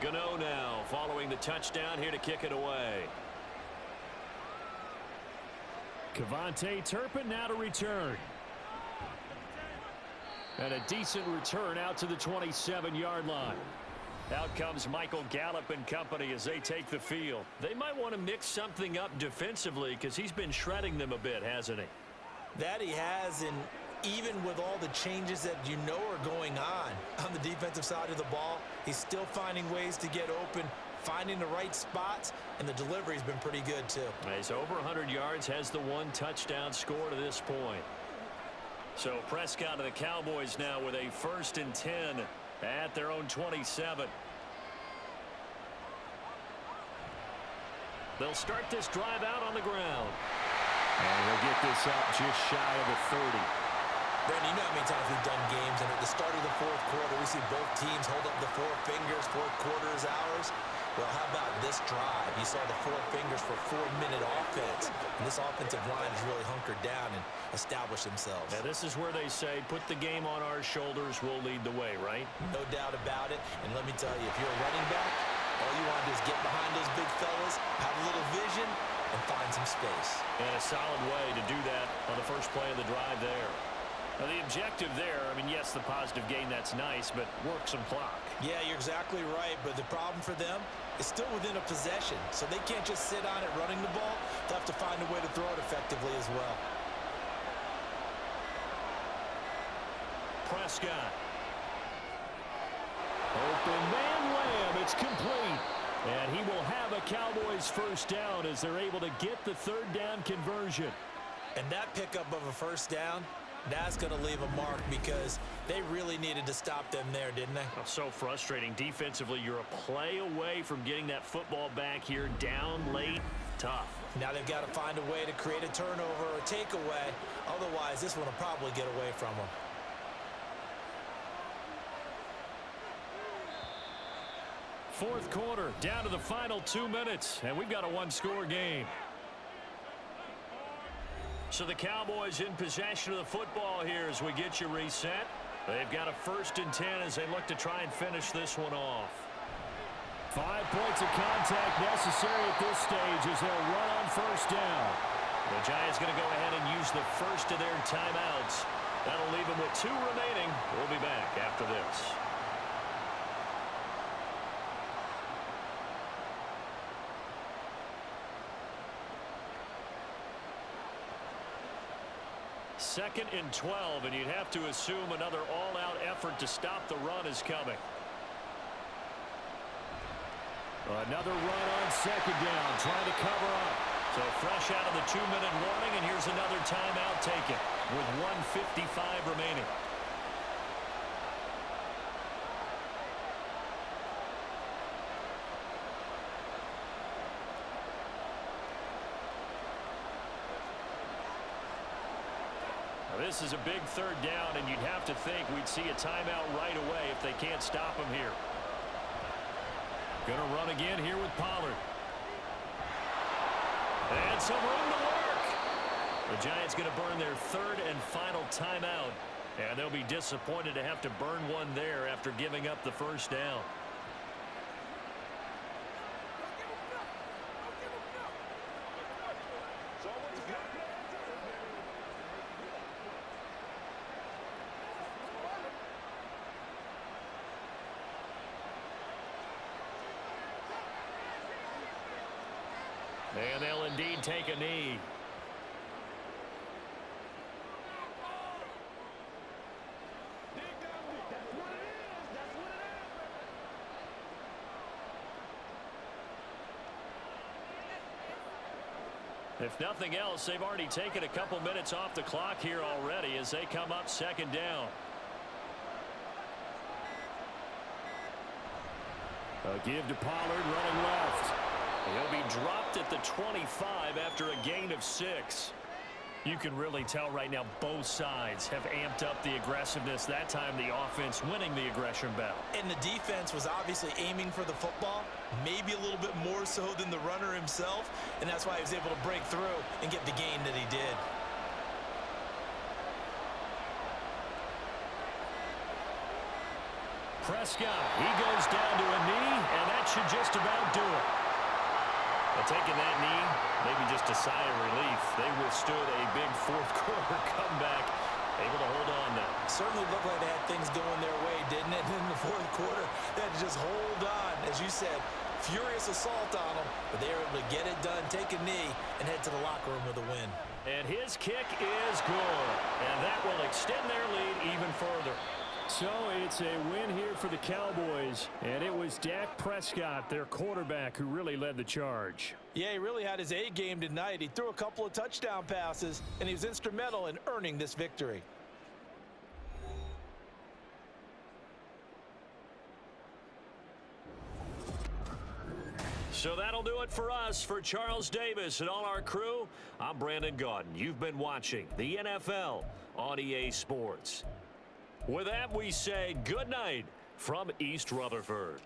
Gano now following the touchdown here to kick it away. Kevontae Turpin now to return. And a decent return out to the 27-yard line. Out comes Michael Gallup and company as they take the field. They might want to mix something up defensively because he's been shredding them a bit, hasn't he? That he has, and even with all the changes that you know are going on the defensive side of the ball, he's still finding ways to get open, finding the right spots, and the delivery's been pretty good too. He's over 100 yards, has the 1 touchdown score to this point. So Prescott of the Cowboys now with a 1st and 10 at their own 27. They'll start this drive out on the ground. And he'll get this up just shy of the 30. Brandon, you know how many times we've done games, and at the start of the 4th quarter, we see both teams hold up the 4 fingers, 4th quarter is ours. Well, how about this drive? You saw the 4 fingers for 4-minute offense. And this offensive line has really hunkered down and established themselves. Now, this is where they say, put the game on our shoulders, we'll lead the way, right? No doubt about it. And let me tell you, if you're a running back, all you want to do is get behind those big fellas, have a little vision, and find some space. And a solid way to do that on the first play of the drive there. Now, the objective there, I mean, yes, the positive gain, that's nice, but work some clock. Yeah, you're exactly right, but the problem for them is still within a possession, so they can't just sit on it running the ball. They'll have to find a way to throw it effectively as well. Prescott. Open man Lamb, it's complete. And he will have a Cowboys 1st down as they're able to get the 3rd down conversion. And that pickup of a 1st down, that's going to leave a mark because they really needed to stop them there, didn't they? Oh, so frustrating. Defensively, you're a play away from getting that football back here down late. Tough. Now they've got to find a way to create a turnover or a takeaway. Otherwise, this one will probably get away from them. Fourth quarter, down to the final 2 minutes, and we've got a 1-score game. So the Cowboys in possession of the football here as we get you reset. They've got a 1st and 10 as they look to try and finish this one off. 5 points of contact necessary at this stage as they'll run on 1st down. The Giants going to go ahead and use the first of their timeouts. That'll leave them with 2 remaining. We'll be back after this. Second and 12, and you'd have to assume another all-out effort to stop the run is coming. Another run on 2nd down, trying to cover up. So fresh out of the 2-minute warning, and here's another timeout taken with 1:55 remaining. This is a big 3rd down, and you'd have to think we'd see a timeout right away if they can't stop him here. Going to run again here with Pollard. And some room to work. The Giants going to burn their 3rd and final timeout, and they'll be disappointed to have to burn one there after giving up the 1st down. And they'll indeed take a knee. If nothing else, they've already taken a couple minutes off the clock here already as they come up 2nd down. A give to Pollard running left. He'll be dropped at the 25 after a gain of 6. You can really tell right now both sides have amped up the aggressiveness. That time the offense winning the aggression battle. And the defense was obviously aiming for the football, maybe a little bit more so than the runner himself, and that's why he was able to break through and get the gain that he did. Prescott, he goes down to a knee, and that should just about do it. Well, taking that knee, maybe just a sigh of relief. They withstood a big fourth-quarter comeback, able to hold on now. Certainly looked like they had things going their way, didn't it? In the fourth quarter, they had to just hold on. As you said, furious assault on them, but they were able to get it done, take a knee, and head to the locker room with a win. And his kick is good, and that will extend their lead even further. So it's a win here for the Cowboys, and it was Dak Prescott, their quarterback, who really led the charge. Yeah, he really had his A game tonight. He threw a couple of touchdown passes, and he was instrumental in earning this victory. So that'll do it for us. For Charles Davis and all our crew, I'm Brandon Gaudin. You've been watching the NFL on EA Sports. With that, we say good night from East Rutherford.